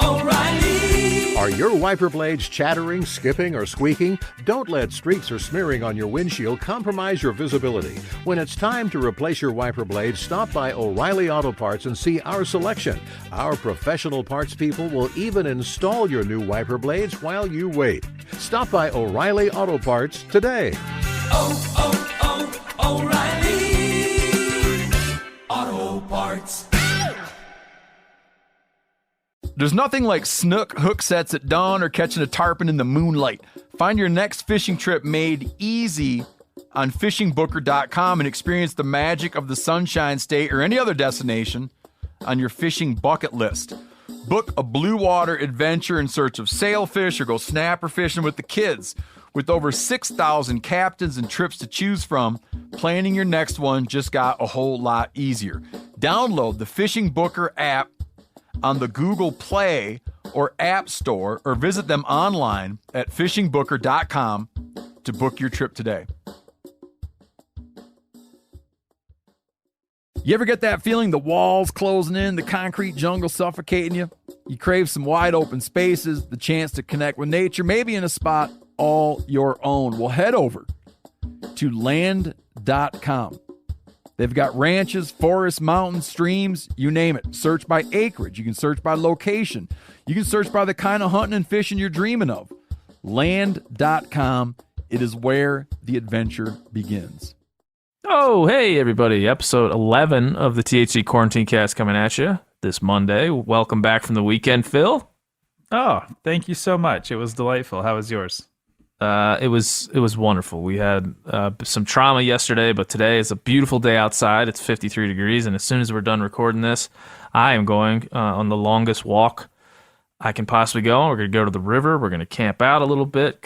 O'Reilly. Are your wiper blades chattering, skipping, or squeaking? Don't let streaks or smearing on your windshield compromise your visibility. When it's time to replace your wiper blades, stop by O'Reilly Auto Parts and see our selection. Our professional parts people will even install your new wiper blades while you wait. Stop by O'Reilly Auto Parts today. O'Reilly Auto Parts. There's nothing like snook hook sets at dawn or catching a tarpon in the moonlight. Find your next fishing trip made easy on fishingbooker.com and experience the magic of the Sunshine State or any other destination on your fishing bucket list. Book a blue water adventure in search of sailfish or go snapper fishing with the kids. With over 6,000 captains and trips to choose from, planning your next one just got a whole lot easier. Download the Fishing Booker app on the Google Play or App Store, or visit them online at fishingbooker.com to book your trip today. You ever get that feeling the walls closing in, the concrete jungle suffocating you? You crave some wide open spaces, the chance to connect with nature, maybe in a spot all your own. Well, head over to land.com. They've got ranches, forests, mountains, streams, you name it. Search by acreage. You can search by location. You can search by the kind of hunting and fishing you're dreaming of. Land.com. It is where the adventure begins. Oh, hey, everybody. Episode 11 of the THC Quarantine Cast coming at you this Monday. Welcome back from the weekend, Phil. Oh, thank you so much. It was delightful. How was yours? It was wonderful. We had some trauma yesterday, but today is a beautiful day outside. It's 53 degrees, and as soon as we're done recording this, I am going on the longest walk I can possibly go. We're going to go to the river. We're going to camp out a little bit,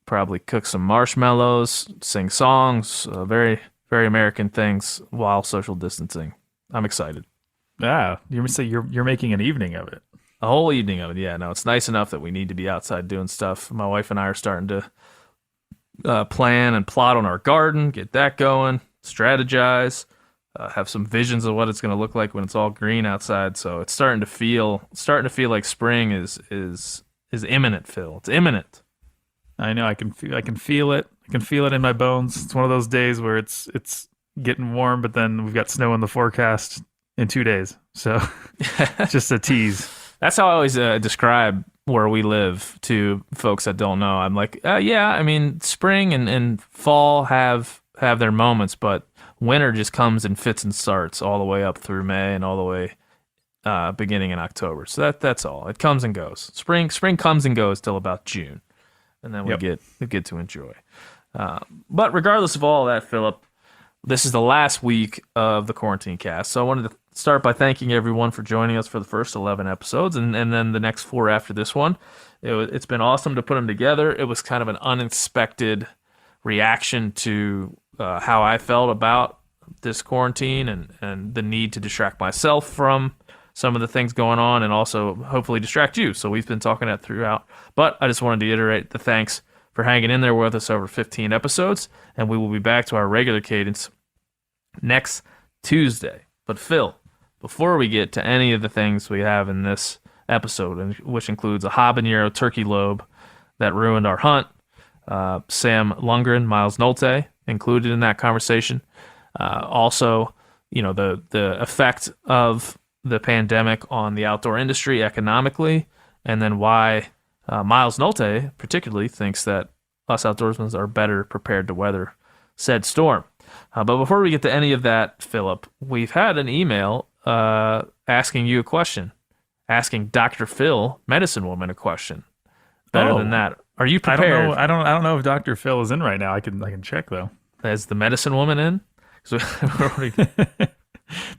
probably cook some marshmallows, sing songs, very, very American things while social distancing. I'm excited. Yeah, you're making an evening of it. A whole evening of it, yeah. No, it's nice enough that we need to be outside doing stuff. My wife and I are starting to plan and plot on our garden, get that going, strategize, have some visions of what it's going to look like when it's all green outside. So it's starting to feel like spring is imminent, Phil. It's imminent. I know. I can feel it. I can feel it in my bones. It's one of those days where it's getting warm, but then we've got snow in the forecast in 2 days. So it's just a tease. That's how I always describe where we live to folks that don't know. I'm like, yeah, I mean, spring and fall have their moments, but winter just comes in fits and starts all the way up through May and all the way beginning in October. So that's all. It comes and goes. Spring comes and goes till about June, and then we get to enjoy. But regardless of all that, Philip, this is the last week of the Quarantine Cast, so I wanted to start by thanking everyone for joining us for the first 11 episodes, and then the next 4 after this one. It's been awesome to put them together. It was kind of an unexpected reaction to how I felt about this quarantine and the need to distract myself from some of the things going on and also hopefully distract you. So we've been talking that throughout. But I just wanted to reiterate the thanks for hanging in there with us over 15 episodes, and we will be back to our regular cadence next Tuesday. But Phil, before we get to any of the things we have in this episode, which includes a habanero turkey lobe that ruined our hunt, Sam Lundgren, Miles Nolte included in that conversation. Also, the effect of the pandemic on the outdoor industry economically, and then why Miles Nolte particularly thinks that us outdoorsmen are better prepared to weather said storm. But before we get to any of that, Philip, we've had an email asking you a question, asking Dr. Phil, Medicine Woman, a question. Better than that. Are you prepared? I don't know if Dr. Phil is in right now. I can check though. Is the Medicine Woman in?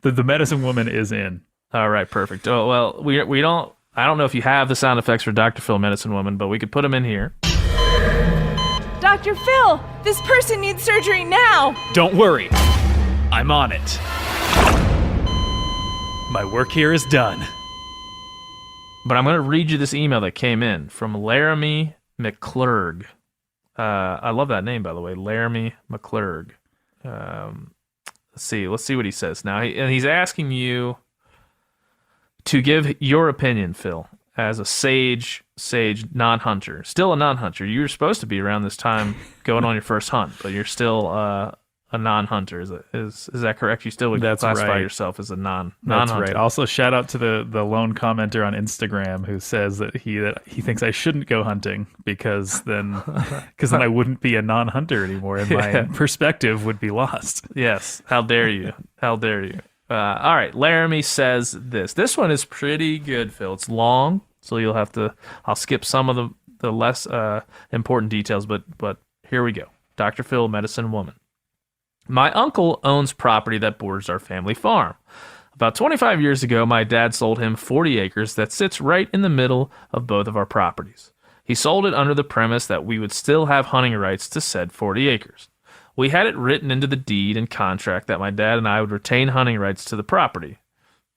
The Medicine Woman is in. All right, perfect. Oh well, we don't. I don't know if you have the sound effects for Dr. Phil, Medicine Woman, but we could put them in here. Dr. Phil, this person needs surgery now. Don't worry. I'm on it. My work here is done. But I'm going to read you this email that came in from Laramie McClurg. I love that name, by the way, Laramie McClurg. Let's see what he says now. He's asking you to give your opinion, Phil, as a sage non-hunter, still a non-hunter. You were supposed to be around this time going on your first hunt, but you're still a non-hunter. Is that correct? You still would classify yourself as a non-hunter. That's right. Also, shout out to the lone commenter on Instagram who says that he thinks I shouldn't go hunting because then I wouldn't be a non-hunter anymore, and my perspective would be lost. Yes. How dare you? How dare you? All right. Laramie says this. This one is pretty good, Phil. It's long, so you'll have to. I'll skip some of the less important details, but here we go. Dr. Phil, medicine woman. My uncle owns property that borders our family farm. About 25 years ago, my dad sold him 40 acres that sits right in the middle of both of our properties. He sold it under the premise that we would still have hunting rights to said 40 acres. We had it written into the deed and contract that my dad and I would retain hunting rights to the property.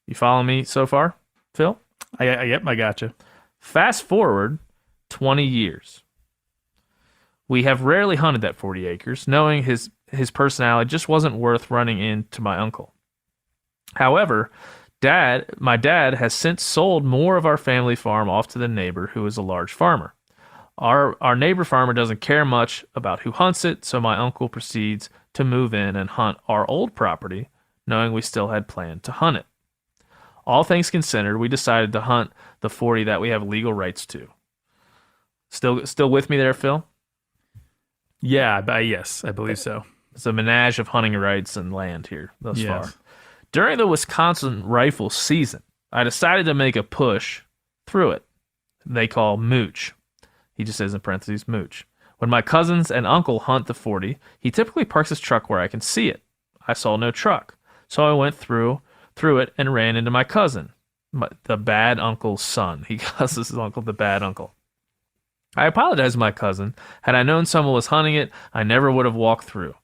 You follow me so far, Phil? Yep, I gotcha. Fast forward 20 years. We have rarely hunted that 40 acres, knowing his personality just wasn't worth running into my uncle. However, my dad has since sold more of our family farm off to the neighbor who is a large farmer. Our neighbor farmer doesn't care much about who hunts it, so my uncle proceeds to move in and hunt our old property, knowing we still had planned to hunt it. All things considered, we decided to hunt the 40 that we have legal rights to. Still with me there, Phil? Yeah, yes, I believe so. It's a menage of hunting rights and land here thus Yes. far. During the Wisconsin rifle season, I decided to make a push through it. They call mooch. He just says in parentheses, mooch. When my cousins and uncle hunt the 40, he typically parks his truck where I can see it. I saw no truck, so I went through it and ran into my cousin, the bad uncle's son. He calls his uncle the bad uncle. I apologized to my cousin. Had I known someone was hunting it, I never would have walked through.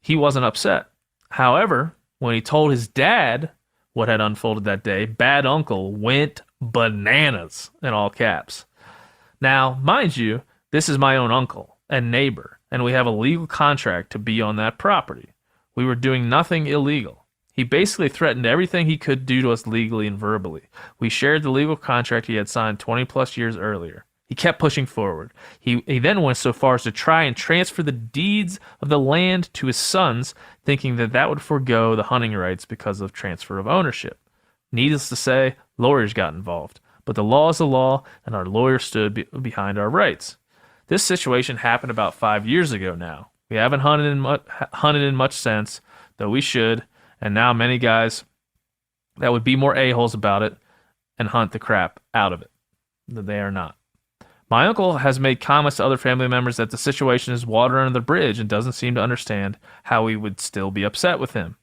He wasn't upset. However, when he told his dad what had unfolded that day, bad uncle went bananas in all caps. Now, mind you, this is my own uncle and neighbor, and we have a legal contract to be on that property. We were doing nothing illegal. He basically threatened everything he could do to us legally and verbally. We shared the legal contract he had signed 20 plus years earlier. He kept pushing forward. He then went so far as to try and transfer the deeds of the land to his sons, thinking that would forego the hunting rights because of transfer of ownership. Needless to say, lawyers got involved. But the law is the law, and our lawyers stood behind our rights. This situation happened about 5 years ago now. We haven't hunted in much since, though we should, and now many guys that would be more a-holes about it and hunt the crap out of it. They are not. My uncle has made comments to other family members that the situation is water under the bridge and doesn't seem to understand how we would still be upset with him.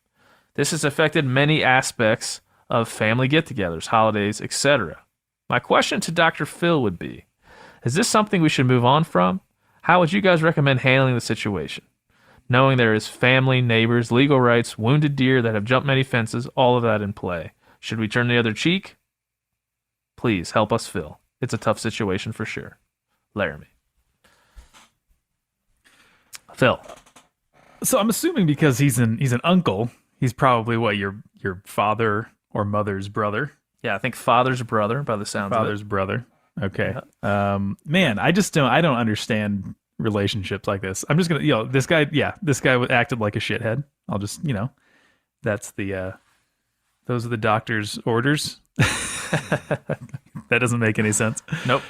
This has affected many aspects of family get-togethers, holidays, etc. My question to Dr. Phil would be, is this something we should move on from? How would you guys recommend handling the situation? Knowing there is family, neighbors, legal rights, wounded deer that have jumped many fences, all of that in play. Should we turn the other cheek? Please help us, Phil. It's a tough situation for sure. Laramie. Phil. So I'm assuming because he's an uncle, he's probably what, your father or mother's brother? Yeah, I think father's brother by the sounds of it. Father's brother. Okay. Yeah. Man, I don't understand relationships like this. I'm just gonna, this guy acted like a shithead. I'll just, that's those are the doctor's orders. That doesn't make any sense. Nope.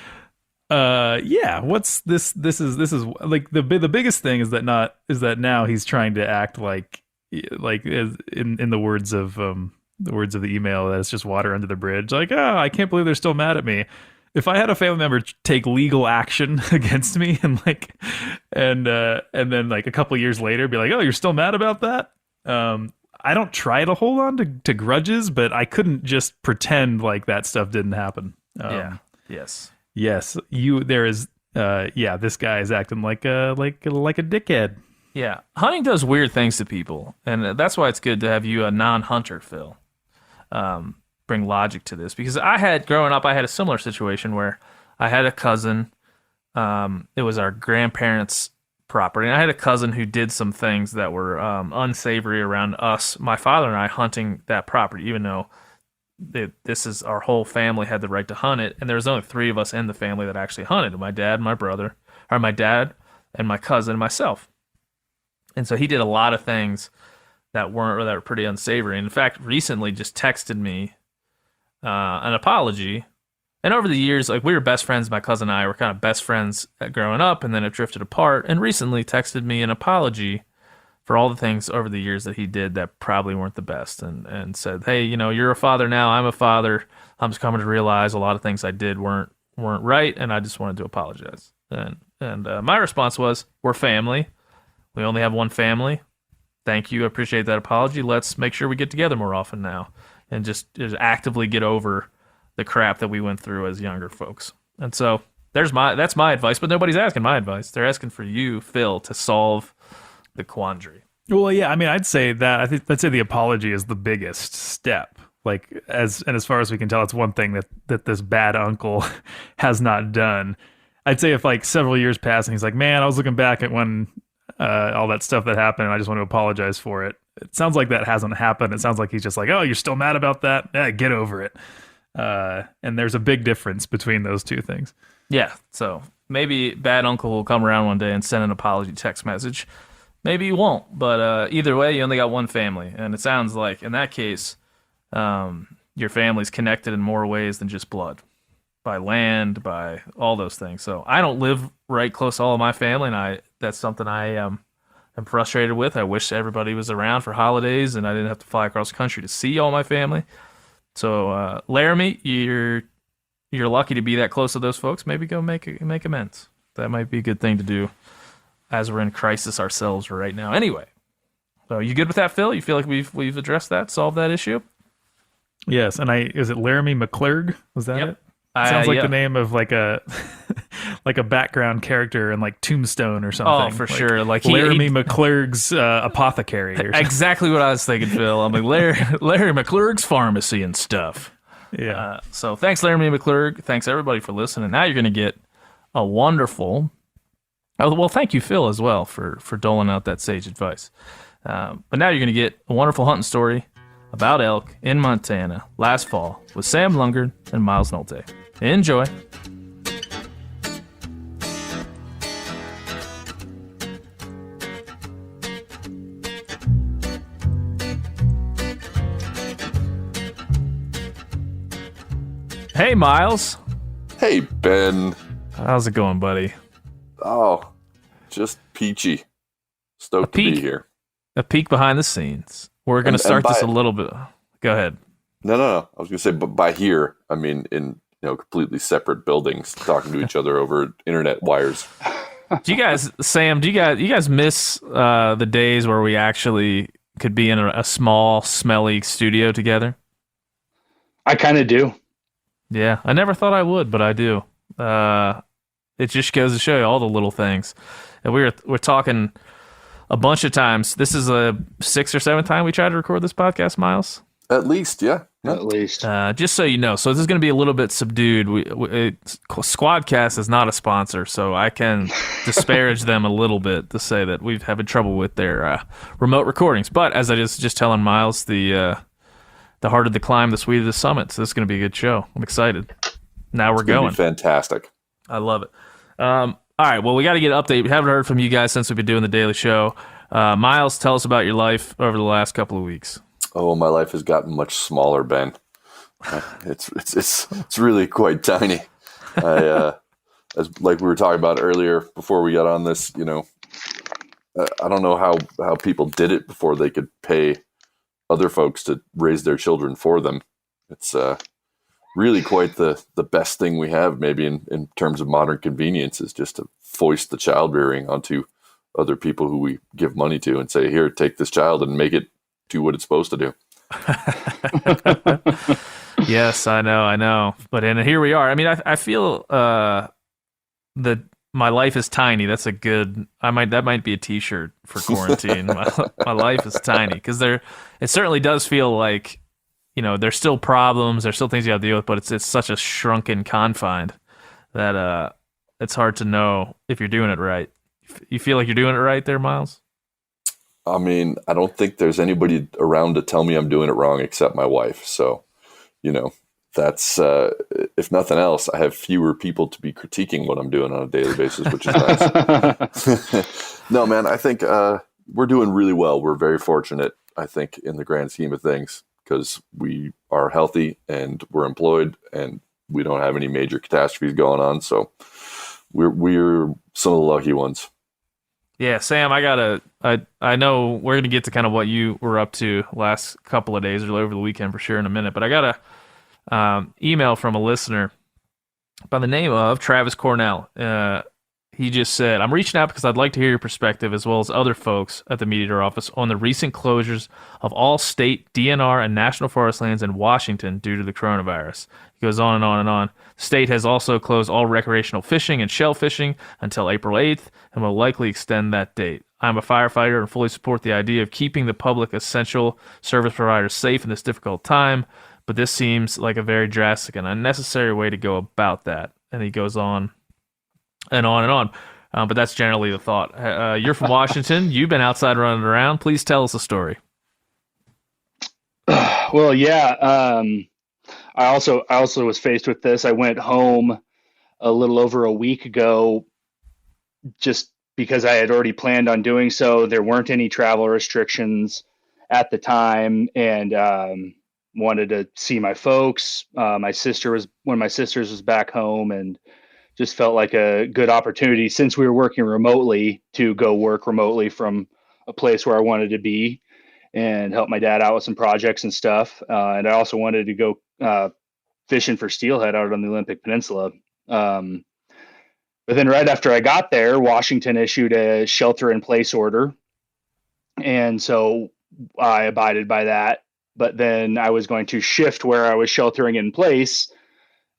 What's this? This is like the biggest thing is that now he's trying to act like as in the words of the email, that it's just water under the bridge. Like, I can't believe they're still mad at me. If I had a family member take legal action against me and then like a couple years later be like, oh, you're still mad about that? I don't try to hold on to grudges, but I couldn't just pretend like that stuff didn't happen. Yes. There is. This guy is acting like a dickhead. Yeah. Hunting does weird things to people, and that's why it's good to have you, a non-hunter, Phil, bring logic to this. Because growing up, I had a similar situation where I had a cousin. It was our grandparents' property, and I had a cousin who did some things that were unsavory around us, my father and I, hunting that property, even though this is our whole family had the right to hunt it, and there was only 3 of us in the family that actually hunted: my dad, my brother, or my dad, and my cousin, and myself. And so he did a lot of things that were pretty unsavory. And in fact, recently just texted me an apology. And over the years, like, we were best friends. My cousin and I were kind of best friends growing up, and then it drifted apart. And recently texted me an apology for all the things over the years that he did that probably weren't the best, and said, "Hey, you're a father now. I'm a father. I'm just coming to realize a lot of things I did weren't right, and I just wanted to apologize." And my response was, "We're family. We only have one family. Thank you. I appreciate that apology. Let's make sure we get together more often now, and just actively get over the crap that we went through as younger folks." And so that's my advice, but nobody's asking my advice. They're asking for you, Phil, to solve the quandary. Well, yeah, I mean, I'd say I'd say the apology is the biggest step. Like, as far as we can tell, it's one thing that this bad uncle has not done. I'd say if like several years pass and he's like, "Man, I was looking back at when all that stuff that happened, and I just want to apologize for it." It sounds like that hasn't happened. It sounds like he's just like, "Oh, you're still mad about that? Yeah, get over it." And there's a big difference between those two things. Yeah, so maybe bad uncle will come around one day and send an apology text message. Maybe you won't, but either way, you only got one family. And it sounds like, in that case, your family's connected in more ways than just blood. By land, by all those things. So I don't live right close to all of my family, and that's something I am frustrated with. I wish everybody was around for holidays, and I didn't have to fly across the country to see all my family. So Laramie, you're lucky to be that close to those folks. Maybe go make amends. That might be a good thing to do, as we're in crisis ourselves right now. Anyway, so you good with that, Phil? You feel like we've addressed that, solved that issue? Yes, and is it Laramie McClurg? Was that it? Sounds like the name of like a like a background character in like Tombstone or something. Oh, for sure. Like Laramie McClurg's apothecary. Or something. Exactly what I was thinking, Phil. I'm like Larry McClurg's pharmacy and stuff. Yeah. So thanks, Laramie McClurg. Thanks everybody for listening. Now you're going to get a wonderful. Oh, well, thank you, Phil, as well for doling out that sage advice. But now you're going to get a wonderful hunting story about elk in Montana last fall with Sam Lungard and Miles Nolte. Enjoy. Hey, Miles. Hey, Ben. How's it going, buddy? Oh, just peachy. Stoked to be here. A peek behind the scenes. We're going to start this a little bit. Go ahead. No. I was going to say, but by here, I mean in completely separate buildings, talking to each other over internet wires. Do you guys, Sam? You guys miss the days where we actually could be in a small, smelly studio together? I kind of do. Yeah, I never thought I would, but I do. It just goes to show you all the little things. And we're talking a bunch of times. This is a 6th or 7th time we tried to record this podcast, Miles. At least, yeah. At least. Just so you know, so this is going to be a little bit subdued. Squadcast is not a sponsor, so I can disparage them a little bit to say that we've having trouble with their remote recordings. But as I just telling Miles, the harder the climb, the sweeter the summit. So this is going to be a good show. I'm excited. Now we're going. Fantastic. I love it. All right, well, we got to get an update. We haven't heard from you guys since we've been doing the daily show. Miles, tell us about your life over the last couple of weeks. Oh, my life has gotten much smaller, Ben. It's really quite tiny. As like we were talking about earlier before we got on this, I don't know how people did it before they could pay other folks to raise their children for them. It's really quite the best thing we have, maybe in terms of modern convenience, is just to foist the child rearing onto other people who we give money to and say, here, take this child and make it do what it's supposed to do. Yes, I know. But here we are. I mean, I feel that my life is tiny. That's a good. That might be a T-shirt for quarantine. my life is tiny, because it certainly does feel like, there's still problems, there's still things you got to deal with, but it's such a shrunken, confined that it's hard to know if you're doing it right. You feel like you're doing it right there, Miles? I mean, I don't think there's anybody around to tell me I'm doing it wrong except my wife. So that's if nothing else, I have fewer people to be critiquing what I'm doing on a daily basis, which is nice. No, man, I think we're doing really well. We're very fortunate, I think, in the grand scheme of things, because we are healthy and we're employed and we don't have any major catastrophes going on. So we're some of the lucky ones. Yeah, Sam, I know we're going to get to kind of what you were up to last couple of days or over the weekend for sure in a minute, but I got a email from a listener by the name of Travis Cornell. He just said, I'm reaching out because I'd like to hear your perspective, as well as other folks at the Meat Eater office, on the recent closures of all state, DNR, and national forest lands in Washington due to the coronavirus. He goes on and on and on. The state has also closed all recreational fishing and shell fishing until April 8th and will likely extend that date. I'm a firefighter and fully support the idea of keeping the public essential service providers safe in this difficult time, but this seems like a very drastic and unnecessary way to go about that. And he goes on and on and on. But that's generally the thought. You're from Washington. You've been outside running around. Please tell us a story. Well, yeah. I also was faced with this. I went home a little over a week ago just because I had already planned on doing so. There weren't any travel restrictions at the time, and wanted to see my folks. One of my sisters was back home, and just felt like a good opportunity, since we were working remotely, to go work remotely from a place where I wanted to be and help my dad out with some projects and stuff. And I also wanted to go fishing for steelhead out on the Olympic Peninsula. But then right after I got there, Washington issued a shelter-in-place order. And so I abided by that. But then I was going to shift where I was sheltering in place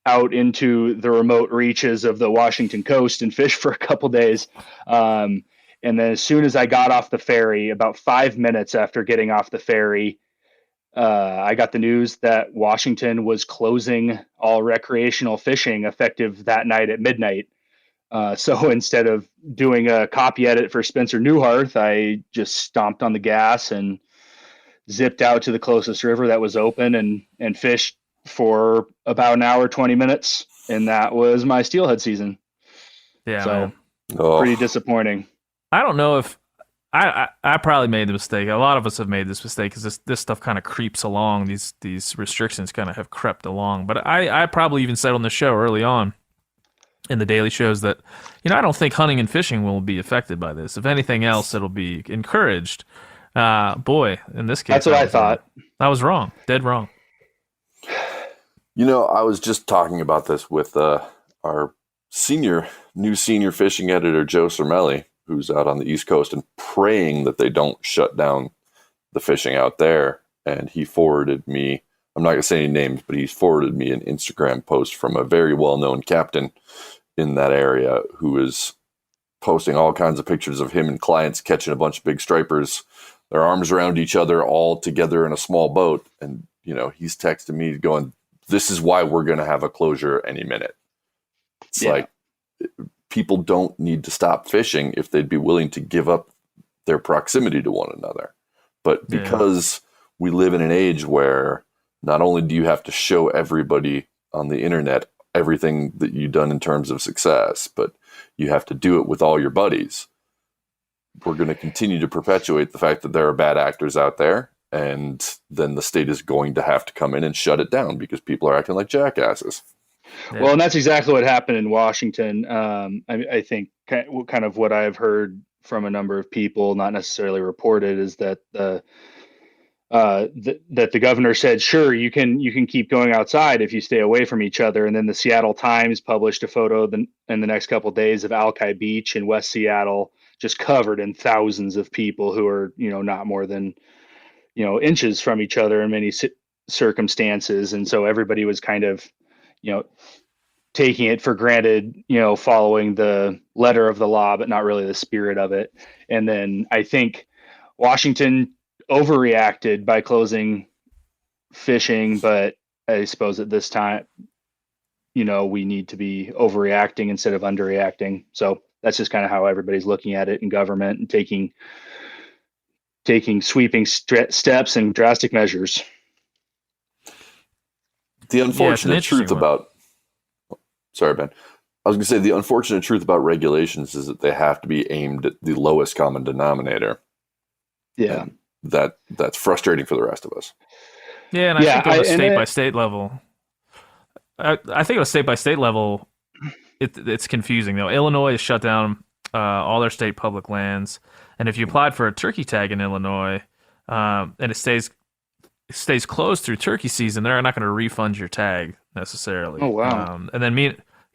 out into the remote reaches of the Washington coast and fish for a couple days. And then as soon as I got off the ferry, about 5 minutes after getting off the ferry, I got the news that Washington was closing all recreational fishing effective that night at midnight. So instead of doing a copy edit for Spencer Newhart, I just stomped on the gas and zipped out to the closest river that was open and fished for about an hour, 20 minutes. And that was my steelhead season. Yeah. So man. Pretty disappointing. I don't know if I probably made the mistake. A lot of us have made this mistake because this stuff kind of creeps along. These restrictions kind of have crept along. But I probably even said on the show early on in the daily shows that, I don't think hunting and fishing will be affected by this. If anything else, it'll be encouraged. Boy, in this case, that's what I thought. I was wrong. Dead wrong. I was just talking about this with our new senior fishing editor, Joe Cermelli, who's out on the East Coast, and praying that they don't shut down the fishing out there. And he forwarded me, I'm not going to say any names, but he's forwarded me an Instagram post from a very well-known captain in that area who is posting all kinds of pictures of him and clients catching a bunch of big stripers, their arms around each other, all together in a small boat. And, he's texting me going, this is why we're going to have a closure any minute. It's like, people don't need to stop fishing if they'd be willing to give up their proximity to one another. But because we live in an age where not only do you have to show everybody on the internet everything that you've done in terms of success, but you have to do it with all your buddies, we're going to continue to perpetuate the fact that there are bad actors out there. And then the state is going to have to come in and shut it down because people are acting like jackasses. Yeah. Well, and that's exactly what happened in Washington. I think kind of what I've heard from a number of people, not necessarily reported, is that that the governor said, sure, you can keep going outside if you stay away from each other. And then the Seattle Times published a photo in the next couple of days of Alki Beach in West Seattle, just covered in thousands of people who are, not more than, inches from each other in many circumstances. And so everybody was kind of, taking it for granted, following the letter of the law, but not really the spirit of it. And then I think Washington overreacted by closing fishing, but I suppose at this time, we need to be overreacting instead of underreacting. So that's just kind of how everybody's looking at it in government and taking sweeping steps and drastic measures. The Yeah, it's an unfortunate interesting truth one. about, sorry, Ben. I was going to say the unfortunate truth about regulations is that they have to be aimed at the lowest common denominator. Yeah. And that's frustrating for the rest of us. Yeah, and I think on a state by state level, I think on a state by state level, it's confusing though. Illinois has shut down all their state public lands, and if you applied for a turkey tag in Illinois, and it stays closed through turkey season, they're not going to refund your tag necessarily. Oh, wow. And then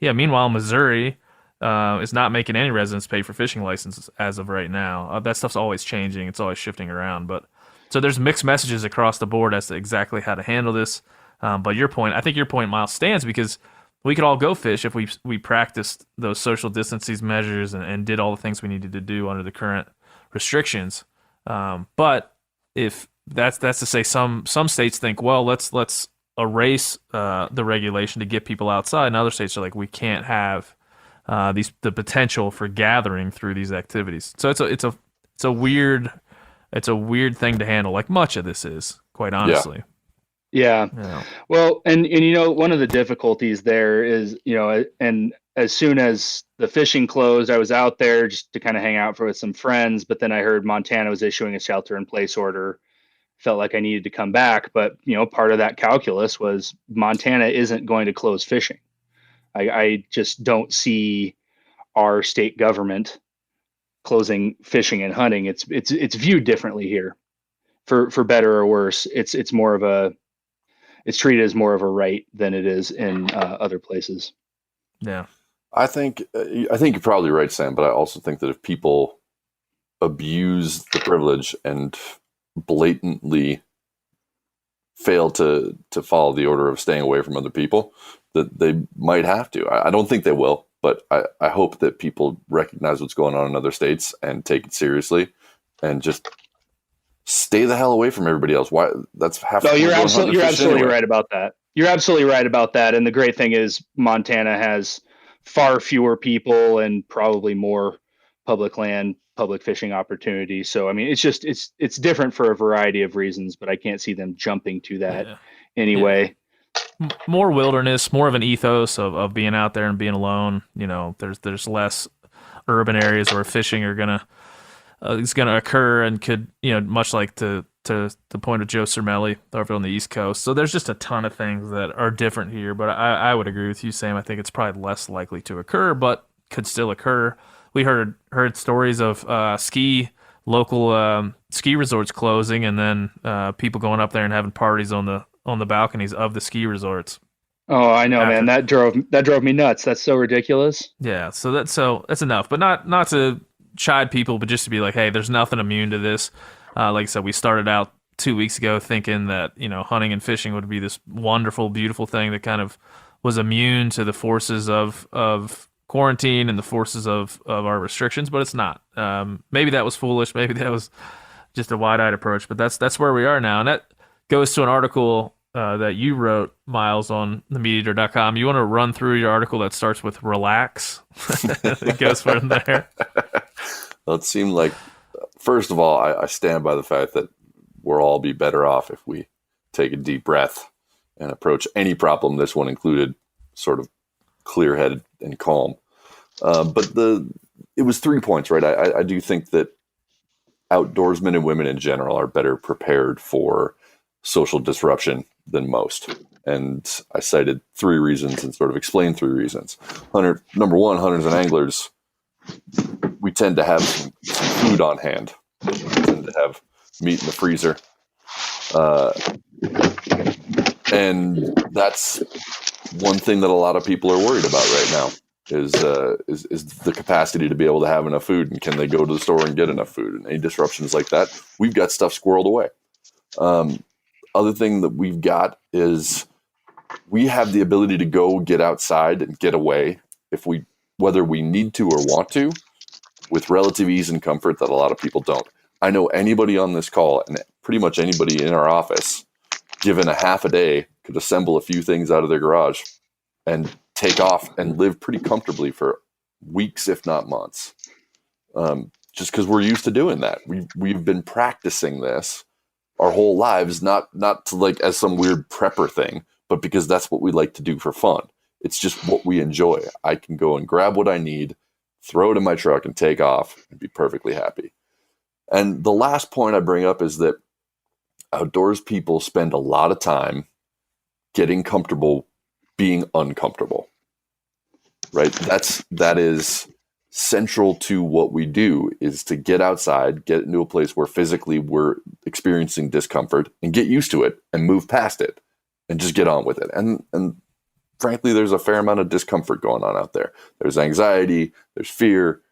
meanwhile, Missouri is not making any residents pay for fishing licenses as of right now. That stuff's always changing; it's always shifting around. But so there's mixed messages across the board as to exactly how to handle this. But I think your point, Miles, stands because we could all go fish if we practiced those social distancing measures and did all the things we needed to do under the current restrictions. But if that's to say, some states think, well, let's erase the regulation to get people outside, and other states are like, we can't have the potential for gathering through these activities. So it's a weird thing to handle, like much of this is, quite honestly. Yeah. Yeah. Well, and one of the difficulties there is, and as soon as the fishing closed, I was out there just to kind of hang out with some friends, but then I heard Montana was issuing a shelter in place order. Felt like I needed to come back, but part of that calculus was Montana isn't going to close fishing. I just don't see our state government closing fishing and hunting. It's viewed differently here, for better or worse. It's treated as more of a right than it is in other places. Yeah. I think you're probably right, Sam, but I also think that if people abuse the privilege and blatantly fail to follow the order of staying away from other people, that they might have to. I don't think they will, but I hope that people recognize what's going on in other states and take it seriously and just stay the hell away from everybody else. Why? That's half. No, you're absolutely right about that. You're absolutely right about that. And the great thing is Montana has far fewer people and probably more public land, public fishing opportunities. So, I mean, it's different for a variety of reasons, but I can't see them jumping to that anyway. Yeah. More wilderness, more of an ethos of being out there and being alone. There's less urban areas where fishing is gonna occur and could, much like to the point of Joe Cermelli over on the East Coast. So there's just a ton of things that are different here, but I would agree with you, Sam. I think it's probably less likely to occur, but could still occur. We heard stories of local ski resorts closing, and then people going up there and having parties on the balconies of the ski resorts. Oh, I know, man. That drove me nuts. That's so ridiculous. Yeah, so that's enough, but not to chide people, but just to be like, hey, there's nothing immune to this. Like I said, we started out 2 weeks ago thinking that hunting and fishing would be this wonderful, beautiful thing that kind of was immune to the forces of quarantine and the forces of our restrictions, but it's not. Maybe that was foolish. Maybe that was just a wide-eyed approach, but that's where we are now. And that goes to an article that you wrote, Miles, on themeateater.com. You want to run through your article that starts with relax? It goes from there. Well, it seemed like, first of all, I stand by the fact that we'll all be better off if we take a deep breath and approach any problem, this one included, sort of clear-headed and calm. But it was 3 points, right? I do think that outdoorsmen and women in general are better prepared for social disruption than most. And I cited 3 reasons and sort of explained 3 reasons. Number one, hunters and anglers, we tend to have some food on hand. We tend to have meat in the freezer. And that's one thing that a lot of people are worried about right now is the capacity to be able to have enough food, and can they go to the store and get enough food, and any disruptions like that. We've got stuff squirreled away. Other thing that we've got is we have the ability to go get outside and get away whether we need to or want to, with relative ease and comfort that a lot of people don't. I know anybody on this call and pretty much anybody in our office, given a half a day, could assemble a few things out of their garage and take off and live pretty comfortably for weeks, if not months. Just because we're used to doing that. We've been practicing this our whole lives, not to like as some weird prepper thing, but because that's what we like to do for fun. It's just what we enjoy. I can go and grab what I need, throw it in my truck, and take off and be perfectly happy. And the last point I bring up is that outdoors people spend a lot of time getting comfortable being uncomfortable, right? That is central to what we do, is to get outside, get into a place where physically we're experiencing discomfort and get used to it and move past it and just get on with it. And frankly, there's a fair amount of discomfort going on out there. There's anxiety, there's fear,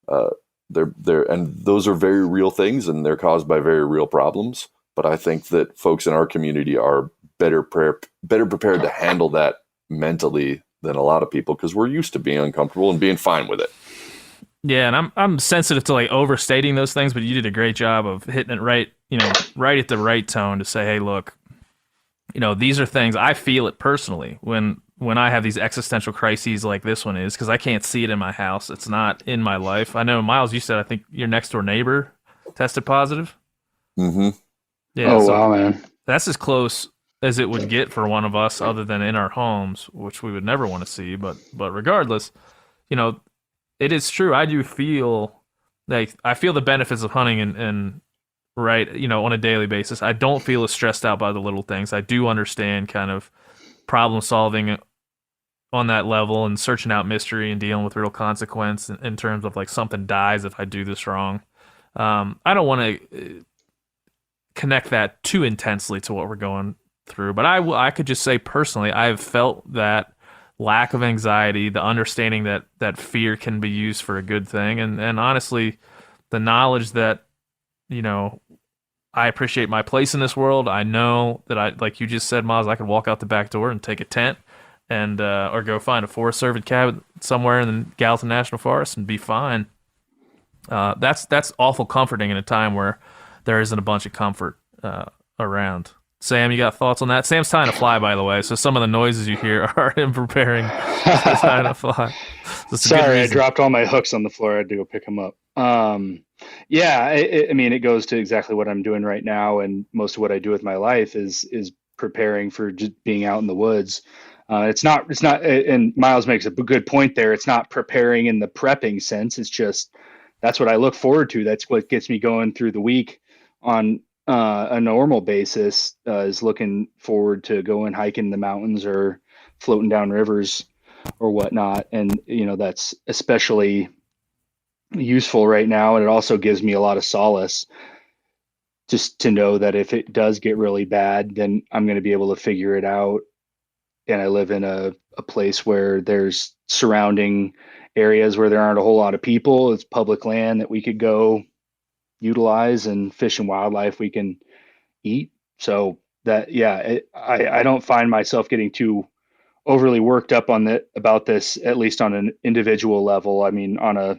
and those are very real things, and they're caused by very real problems. But I think that folks in our community are better prepared to handle that mentally than a lot of people, because we're used to being uncomfortable and being fine with it. Yeah, and I'm sensitive to like overstating those things, but you did a great job of hitting it right, right at the right tone to say, hey, look, these are things I feel it personally when I have these existential crises like this one is, because I can't see it in my house. It's not in my life. I know, Miles, you said I think your next door neighbor tested positive. Mm-hmm. Yeah. Oh, wow, man. That's as close as it would get for one of us, other than in our homes, which we would never want to see. But regardless, it is true. I do feel like I feel the benefits of hunting and right, on a daily basis. I don't feel as stressed out by the little things. I do understand kind of problem solving on that level and searching out mystery and dealing with real consequence in terms of like something dies if I do this wrong. I don't want to connect that too intensely to what we're going through, but I could just say personally, I've felt that lack of anxiety, the understanding that fear can be used for a good thing, and honestly, the knowledge that I appreciate my place in this world. I know that like you just said, Miles, I could walk out the back door and take a tent and or go find a Forest Service cabin somewhere in the Gallatin National Forest and be fine. That's awful comforting in a time where there isn't a bunch of comfort around. Sam, you got thoughts on that? Sam's tying a fly, by the way, so some of the noises you hear are him preparing to tie a fly. Sorry, I dropped all my hooks on the floor. I had to go pick them up. Yeah, I mean, it goes to exactly what I'm doing right now, and most of what I do with my life is preparing for just being out in the woods. It's not, and Miles makes a good point there. It's not preparing in the prepping sense. It's just, that's what I look forward to. That's what gets me going through the week on a normal basis, is looking forward to going hiking the mountains or floating down rivers or whatnot. And, that's especially useful right now. And it also gives me a lot of solace just to know that if it does get really bad, then I'm going to be able to figure it out. And I live in a place where there's surrounding areas where there aren't a whole lot of people. It's public land that we could go utilize, and fish and wildlife we can eat. So that, yeah, I don't find myself getting too overly worked up about this, at least on an individual level. I mean, on a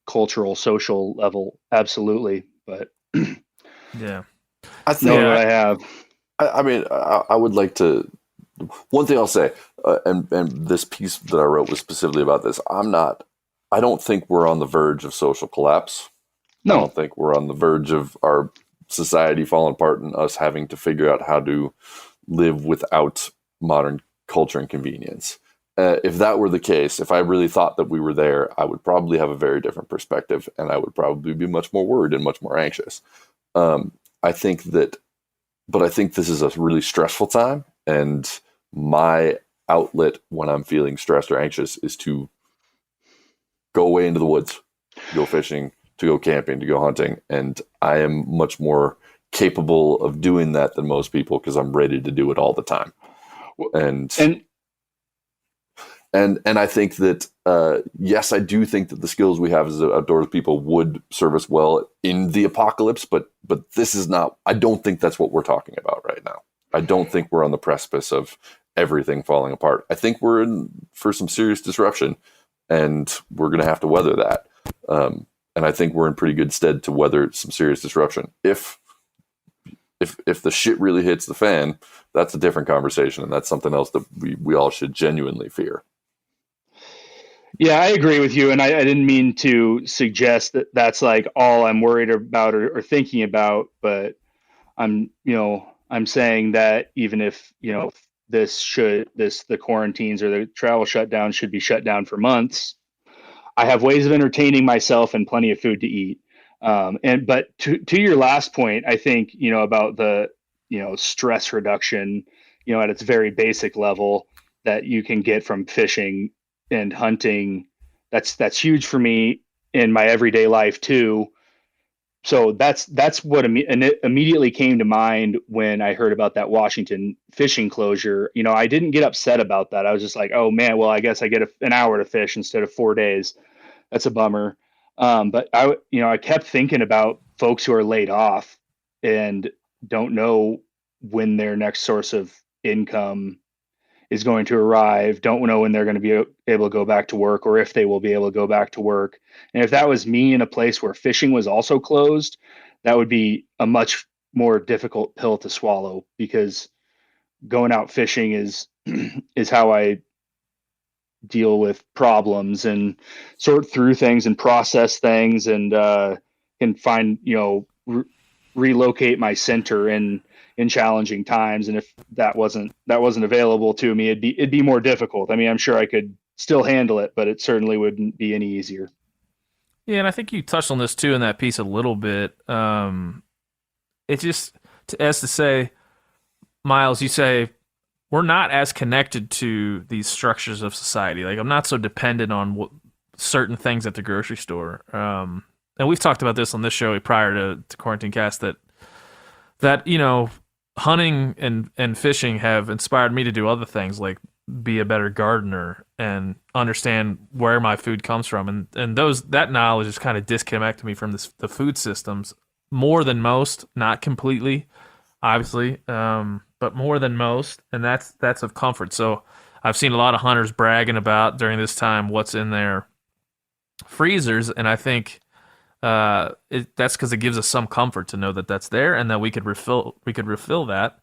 cultural, social level, absolutely. But yeah, I think what I have. I mean, I would like to. One thing I'll say, and this piece that I wrote was specifically about this. I don't think we're on the verge of social collapse. No. I don't think we're on the verge of our society falling apart and us having to figure out how to live without modern culture and convenience. If that were the case, if I really thought that we were there, I would probably have a very different perspective, and I would probably be much more worried and much more anxious. I think this is a really stressful time, and my outlet when I'm feeling stressed or anxious is to go away into the woods, go fishing, to go camping, to go hunting. And I am much more capable of doing that than most people because I'm ready to do it all the time. And I think that, yes, I do think that the skills we have as outdoors people would serve us well in the apocalypse, but this is not, I don't think that's what we're talking about right now. I don't think we're on the precipice of everything falling apart. I think we're in for some serious disruption, and we're going to have to weather that. And I think we're in pretty good stead to weather some serious disruption. If the shit really hits the fan, that's a different conversation, and that's something else that we all should genuinely fear. Yeah, I agree with you, and I didn't mean to suggest that that's like all I'm worried about or thinking about, but I'm saying that even if the quarantines or the travel shutdown should be shut down for months. I have ways of entertaining myself and plenty of food to eat. But to your last point, I think, about the, stress reduction, at its very basic level that you can get from fishing and hunting. That's huge for me in my everyday life too. So that's what immediately came to mind when I heard about that Washington fishing closure. I didn't get upset about that. I was just like, oh man, well, I guess I get an hour to fish instead of 4 days. That's a bummer. But I kept thinking about folks who are laid off and don't know when their next source of income is going to arrive, don't know when they're going to be able to go back to work, or if they will be able to go back to work. And if that was me in a place where fishing was also closed, that would be a much more difficult pill to swallow, because going out fishing is how I deal with problems and sort through things and process things, and can find, relocate my center in challenging times. And if that wasn't available to me, it'd be more difficult. I mean, I'm sure I could still handle it, but it certainly wouldn't be any easier. Yeah, and I think you touched on this too in that piece a little bit. It just, as to say, Miles, you say, we're not as connected to these structures of society. Like, I'm not so dependent on certain things at the grocery store. And we've talked about this on this show prior to Quarantine Cast, that hunting and fishing have inspired me to do other things, like be a better gardener and understand where my food comes from. And that knowledge is kind of disconnected me from the food systems more than most, not completely, obviously, but more than most. And that's of comfort. So I've seen a lot of hunters bragging about during this time what's in their freezers. And I think that's because it gives us some comfort to know that that's there, and that we could refill that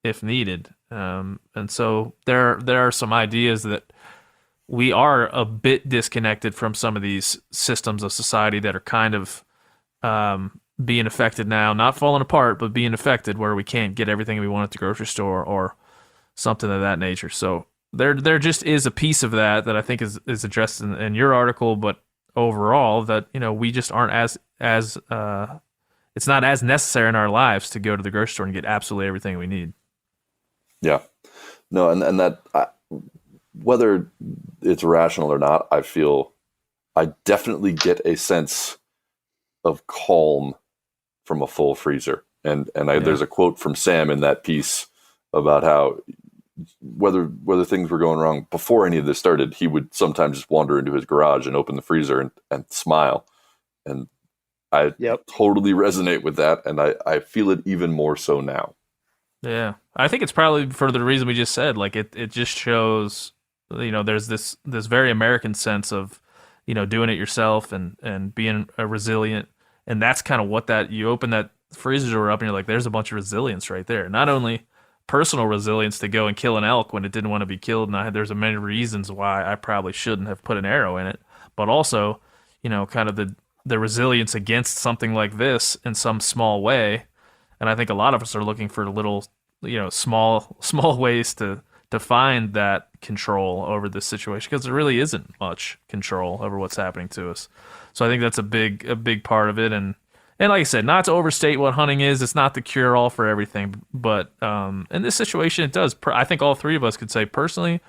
if needed. And so there are some ideas that we are a bit disconnected from some of these systems of society that are kind of being affected now, not falling apart, but being affected, where we can't get everything we want at the grocery store or something of that nature. So there just is a piece of that I think is addressed in your article, but overall that, we just aren't as it's not as necessary in our lives to go to the grocery store and get absolutely everything we need. Yeah, no. And that, whether it's rational or not, I feel I definitely get a sense of calm from a full freezer. And there's a quote from Sam in that piece about how whether things were going wrong before any of this started, he would sometimes just wander into his garage and open the freezer and smile. And I totally resonate with that. And I feel it even more so now. Yeah. I think it's probably for the reason we just said. Like, it just shows, there's this very American sense of, doing it yourself and being resilient. And that's kind of what you open that freezer door up and you're like, there's a bunch of resilience right there. Not only personal resilience to go and kill an elk when it didn't want to be killed, and there's many reasons why I probably shouldn't have put an arrow in it, but also, kind of the resilience against something like this in some small way. And I think a lot of us are looking for little, small ways to find that control over this situation, because there really isn't much control over what's happening to us. So I think that's a big part of it. And like I said, not to overstate what hunting is, it's not the cure-all for everything. But in this situation, it does. I think all three of us could say personally,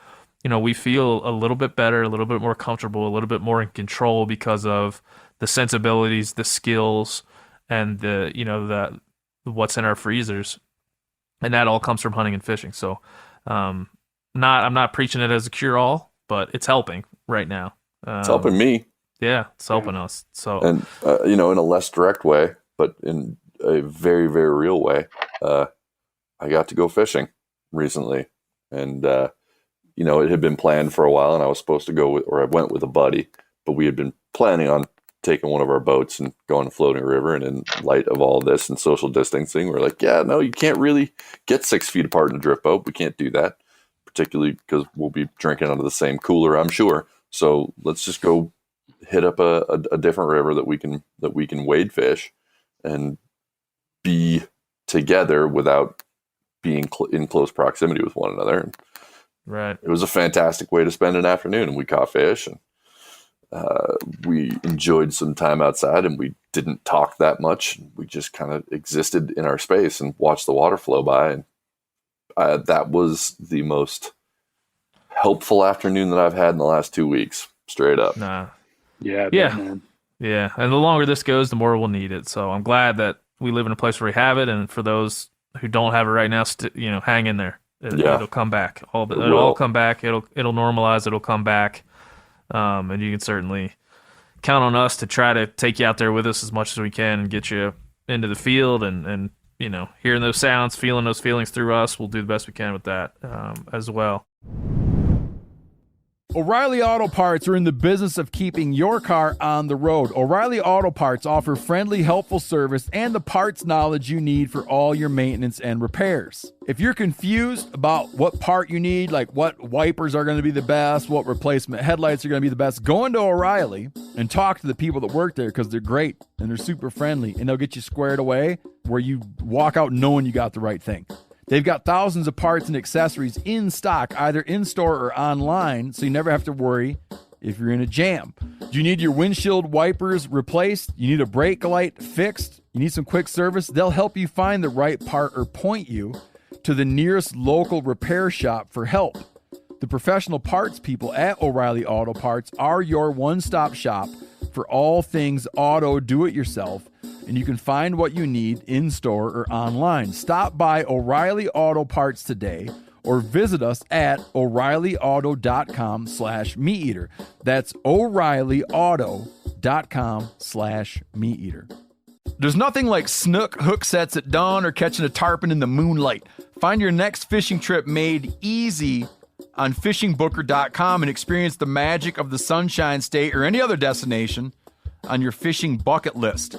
we feel a little bit better, a little bit more comfortable, a little bit more in control because of the sensibilities, the skills, and the what's in our freezers. And that all comes from hunting and fishing. So I'm not preaching it as a cure-all, but it's helping right now. It's helping me. Yeah, it's helping us. So, and in a less direct way, but in a very, very real way, I got to go fishing recently, and it had been planned for a while, and I was supposed to go I went with a buddy, but we had been planning on taking one of our boats and going to floating river. And in light of all this and social distancing, we're like, yeah, no, you can't really get 6 feet apart in a drift boat. We can't do that, particularly because we'll be drinking out of the same cooler, I'm sure. So let's just go hit up a different river that we can wade fish and be together without being in close proximity with one another. And Right. it was a fantastic way to spend an afternoon, and we caught fish, and we enjoyed some time outside, and we didn't talk that much. We just kind of existed in our space and watched the water flow by. And that was the most helpful afternoon that I've had in the last 2 weeks, straight up. Nah. Yeah. Yeah. Man. Yeah. And the longer this goes, the more we'll need it. So I'm glad that we live in a place where we have it. And for those who don't have it right now, hang in there. It'll come back. It'll all come back. It'll normalize. It'll come back. And you can certainly count on us to try to take you out there with us as much as we can and get you into the field and hearing those sounds, feeling those feelings through us. We'll do the best we can with that as well. O'Reilly Auto Parts are in the business of keeping your car on the road. O'Reilly Auto Parts offer friendly, helpful service and the parts knowledge you need for all your maintenance and repairs. If you're confused about what part you need, like what wipers are going to be the best, what replacement headlights are going to be the best, go into O'Reilly and talk to the people that work there, because they're great and they're super friendly, and they'll get you squared away where you walk out knowing you got the right thing. They've got thousands of parts and accessories in stock, either in-store or online, so you never have to worry if you're in a jam. Do you need your windshield wipers replaced? You need a brake light fixed? You need some quick service? They'll help you find the right part or point you to the nearest local repair shop for help. The professional parts people at O'Reilly Auto Parts are your one-stop shop for all things auto do-it-yourself, and you can find what you need in-store or online. Stop by O'Reilly Auto Parts today or visit us at O'ReillyAuto.com/MeatEater. That's O'ReillyAuto.com/MeatEater. There's nothing like snook hook sets at dawn or catching a tarpon in the moonlight. Find your next fishing trip made easy on fishingbooker.com and experience the magic of the Sunshine State or any other destination on your fishing bucket list.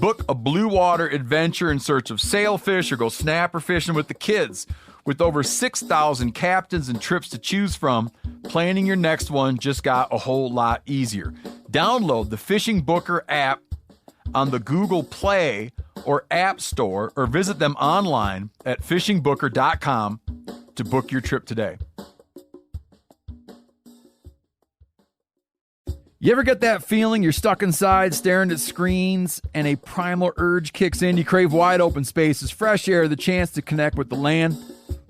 Book a blue water adventure in search of sailfish or go snapper fishing with the kids. With over 6,000 captains and trips to choose from, planning your next one just got a whole lot easier. Download the Fishing Booker app on the Google Play or App Store, or visit them online at fishingbooker.com to book your trip today. You ever get that feeling you're stuck inside staring at screens and a primal urge kicks in? You crave wide open spaces, fresh air, the chance to connect with the land.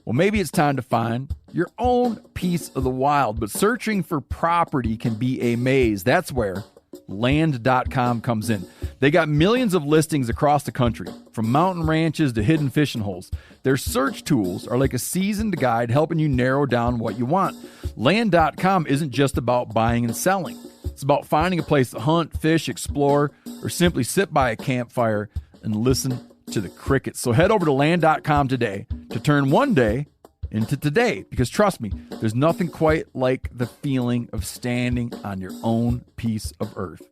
Well, maybe it's time to find your own piece of the wild, but searching for property can be a maze. That's where land.com comes in. They got millions of listings across the country, from mountain ranches to hidden fishing holes. Their search tools are like a seasoned guide helping you narrow down what you want. Land.com isn't just about buying and selling. It's about finding a place to hunt, fish, explore, or simply sit by a campfire and listen to the crickets. So head over to land.com today to turn one day into today, because trust me, there's nothing quite like the feeling of standing on your own piece of earth.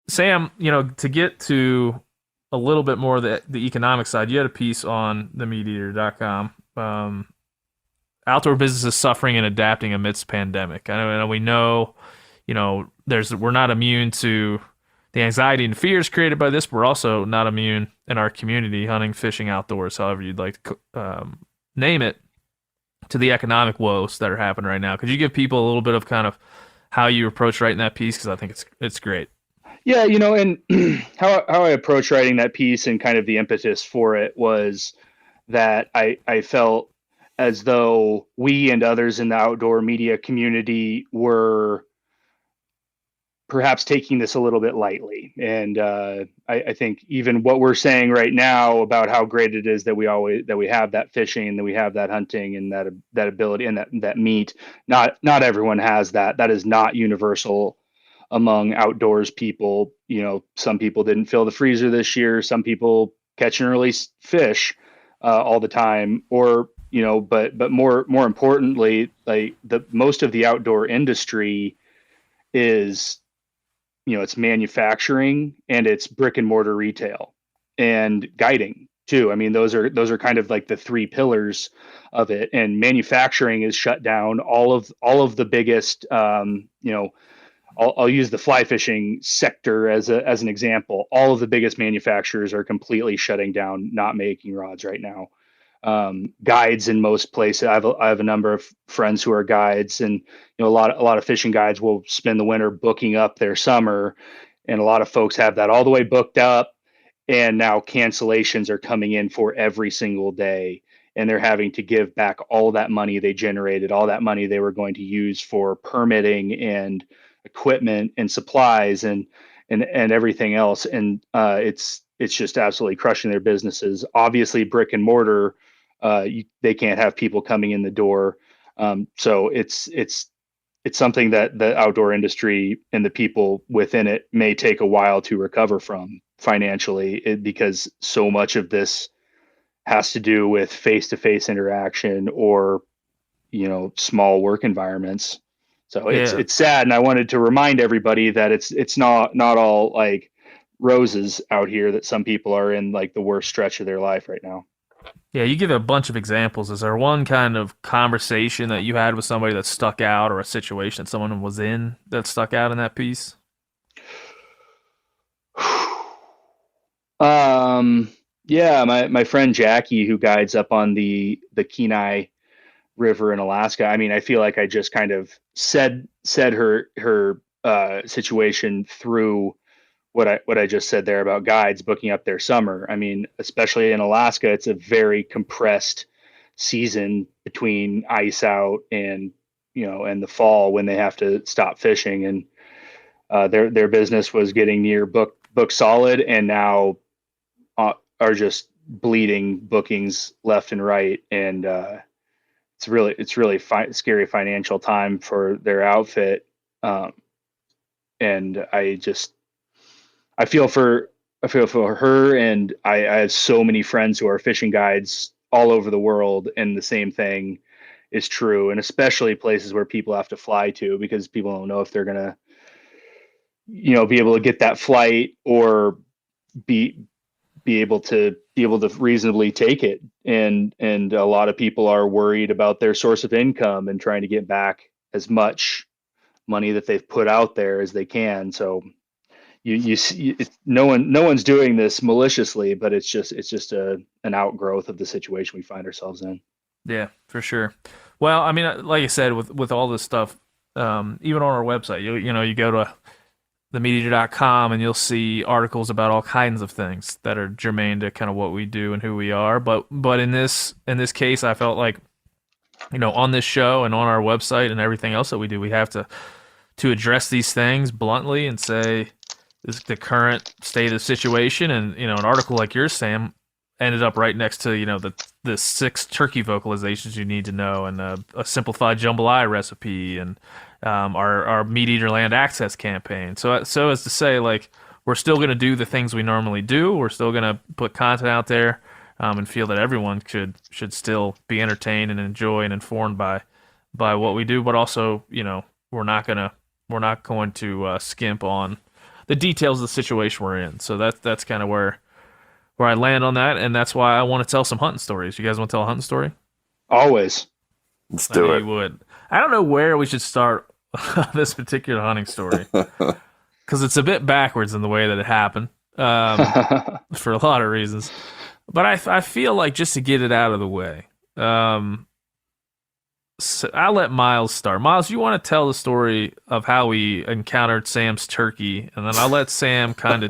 Sam, to get to a little bit more of the economic side, you had a piece on themeateater.com. Outdoor business is suffering and adapting amidst pandemic. I know we know, we're not immune to the anxiety and fears created by this. But we're also not immune in our community, hunting, fishing, outdoors, however you'd like to name it, to the economic woes that are happening right now. Could you give people a little bit of kind of how you approach writing that piece? Because I think it's great. Yeah, and how I approached writing that piece and kind of the impetus for it was that I felt as though we and others in the outdoor media community were perhaps taking this a little bit lightly. And I think even what we're saying right now about how great it is that we have that fishing and that we have that hunting and that ability and that meat, not everyone has that. That is not universal among outdoors people. Some people didn't fill the freezer this year. Some people catch and release fish all the time, or but more importantly, like most of the outdoor industry is, it's manufacturing and it's brick and mortar retail and guiding too. I mean, those are kind of like the three pillars of it. And manufacturing is shut down. All of the biggest, I'll use the fly fishing sector as an example. All of the biggest manufacturers are completely shutting down, not making rods right now. guides in most places. I have a number of friends who are guides, and a lot of fishing guides will spend the winter booking up their summer, and a lot of folks have that all the way booked up, and now cancellations are coming in for every single day, and they're having to give back all that money they generated, all that money they were going to use for permitting and equipment and supplies and everything else, and it's just absolutely crushing their businesses. Obviously, brick and mortar, they can't have people coming in the door. So it's something that the outdoor industry and the people within it may take a while to recover from financially, because so much of this has to do with face-to-face interaction or, small work environments. So it's sad. And I wanted to remind everybody that it's not all like roses out here, that some people are in like the worst stretch of their life right now. Yeah, you give a bunch of examples. Is there one kind of conversation that you had with somebody that stuck out, or a situation that someone was in that stuck out in that piece? Yeah, my friend Jackie, who guides up on the Kenai River in Alaska. I mean, I feel like I just kind of said her situation through what I just said there about guides booking up their summer. I mean, especially in Alaska, it's a very compressed season between ice out and and the fall, when they have to stop fishing, and their business was getting near book solid, and now are just bleeding bookings left and right, and it's really scary financial time for their outfit, and I feel for her, and I have so many friends who are fishing guides all over the world, and the same thing is true, and especially places where people have to fly to, because people don't know if they're gonna, be able to get that flight, or be able to reasonably take it, and a lot of people are worried about their source of income and trying to get back as much money that they've put out there as they can. So you see, no one's doing this maliciously, but it's just an outgrowth of the situation we find ourselves in. Yeah, for sure. Well, I mean, like I said, with all this stuff, even on our website, you go to themeateater.com and you'll see articles about all kinds of things that are germane to kind of what we do and who we are. But in this case, I felt like, on this show and on our website and everything else that we do, we have to address these things bluntly and say, this is the current state of the situation. And, an article like yours, Sam, ended up right next to, the 6 turkey vocalizations you need to know, and a simplified jambalaya recipe, and our Meat Eater Land Access campaign. So as to say, like, we're still going to do the things we normally do. We're still going to put content out there, and feel that everyone should still be entertained and enjoy and informed by what we do. But also, we're not going to skimp on the details of the situation we're in. So that's kind of where I land on that, and that's why I want to tell some hunting stories. You guys want to tell a hunting story? Always. Let's do it. You would. I don't know where we should start this particular hunting story, because it's a bit backwards in the way that it happened, for a lot of reasons. But I feel like, just to get it out of the way, so I'll let Miles start. Miles, you want to tell the story of how we encountered Sam's turkey, and then I'll let Sam kind of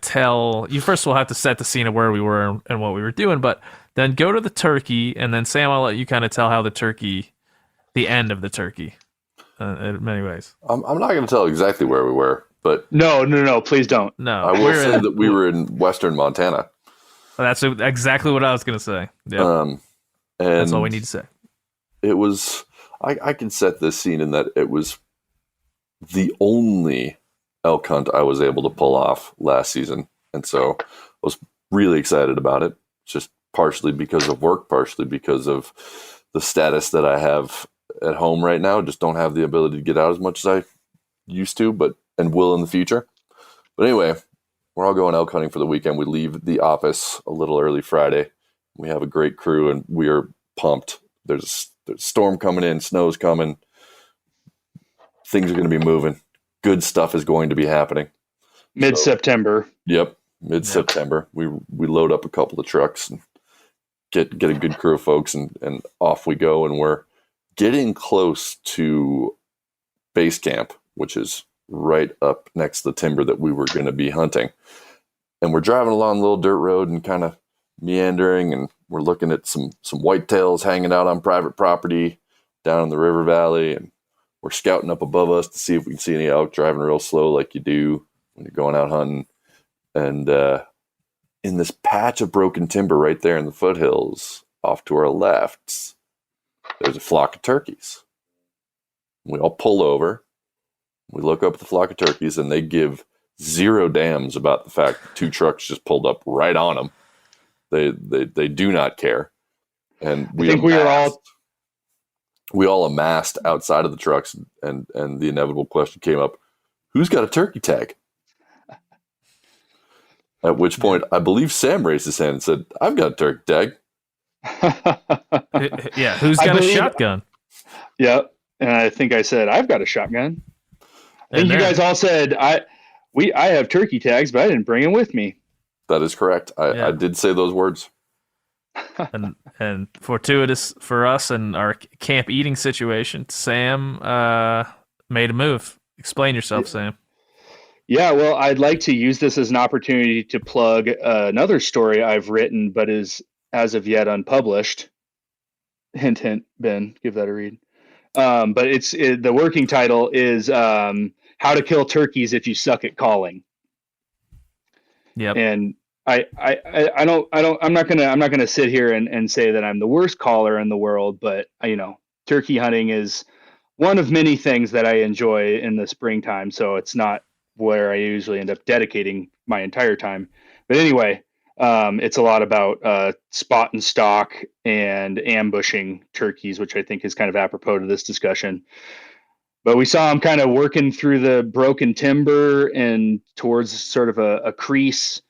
tell you. First, we'll have to set the scene of where we were and what we were doing, but then go to the turkey, and then Sam, I'll let you kind of tell how the end of the turkey, in many ways. I'm not going to tell exactly where we were, but no, please don't. No, I will say that we were in western Montana. That's exactly what I was going to say. Yeah, and that's all we need to say. It was. I can set this scene in that it was the only elk hunt I was able to pull off last season, and so I was really excited about it. Just partially because of work, partially because of the status that I have at home right now. Just don't have the ability to get out as much as I used to, and will in the future. But anyway, we're all going elk hunting for the weekend. We leave the office a little early Friday. We have a great crew, and we are pumped. There's a storm coming in, snow's coming. Things are going to be moving. Good stuff is going to be happening. Mid-September. Yep. mid-September. We load up a couple of trucks and get a good crew of folks, and off we go. And we're getting close to base camp, which is right up next to the timber that we were going to be hunting. And we're driving along a little dirt road and kind of meandering, and we're looking at some whitetails hanging out on private property down in the river valley, and we're scouting up above us to see if we can see any elk, driving real slow like you do when you're going out hunting. And in this patch of broken timber right there in the foothills off to our left, there's a flock of turkeys. We all pull over. We look up at the flock of turkeys, and they give zero damns about the fact that 2 trucks just pulled up right on them. They do not care. And we all amassed outside of the trucks, and the inevitable question came up, who's got a turkey tag? At which point, I believe Sam raised his hand and said, I've got a turkey tag. Yeah, who's got a shotgun? Yep. And I think I said, I've got a shotgun. I think you guys all said, I have turkey tags, but I didn't bring them with me. That is correct. I did say those words. and fortuitous for us and our camp eating situation, Sam made a move. Explain yourself, Sam. Yeah, well, I'd like to use this as an opportunity to plug another story I've written, but is as of yet unpublished. Hint, hint, Ben, give that a read. But the working title is How to Kill Turkeys If You Suck at Calling. Yep. And I'm not gonna sit here and say that I'm the worst caller in the world, but turkey hunting is one of many things that I enjoy in the springtime. So it's not where I usually end up dedicating my entire time. But anyway, it's a lot about spot and stalk and ambushing turkeys, which I think is kind of apropos to this discussion. But we saw him kind of working through the broken timber and towards sort of a crease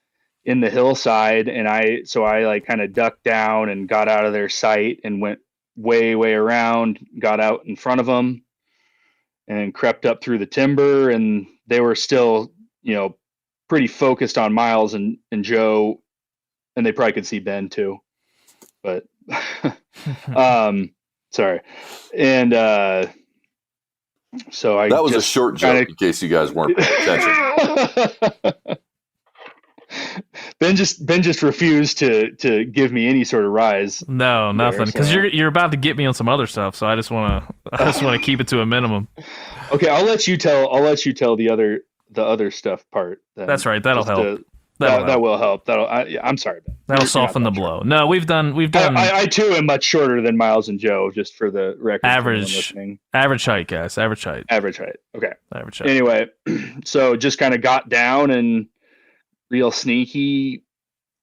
in the hillside. And I like kind of ducked down and got out of their sight and went way around, got out in front of them and crept up through the timber. And they were still, pretty focused on Miles and Joe, and they probably could see Ben too, but, sorry. And, so that was a short joke in case you guys weren't paying attention. Ben just refused to give me any sort of rise. No, nothing. Because you're about to get me on some other stuff, so I just want to keep it to a minimum. Okay, I'll let you tell the other stuff part. Then. That's right. That'll help. That will help. I'm sorry, Ben. That'll soften the blow. Sure. No, we've done. I too am much shorter than Miles and Joe, just for the record. Average height, guys. Average height. Okay. Average height. Anyway, so just kind of got down and real sneaky,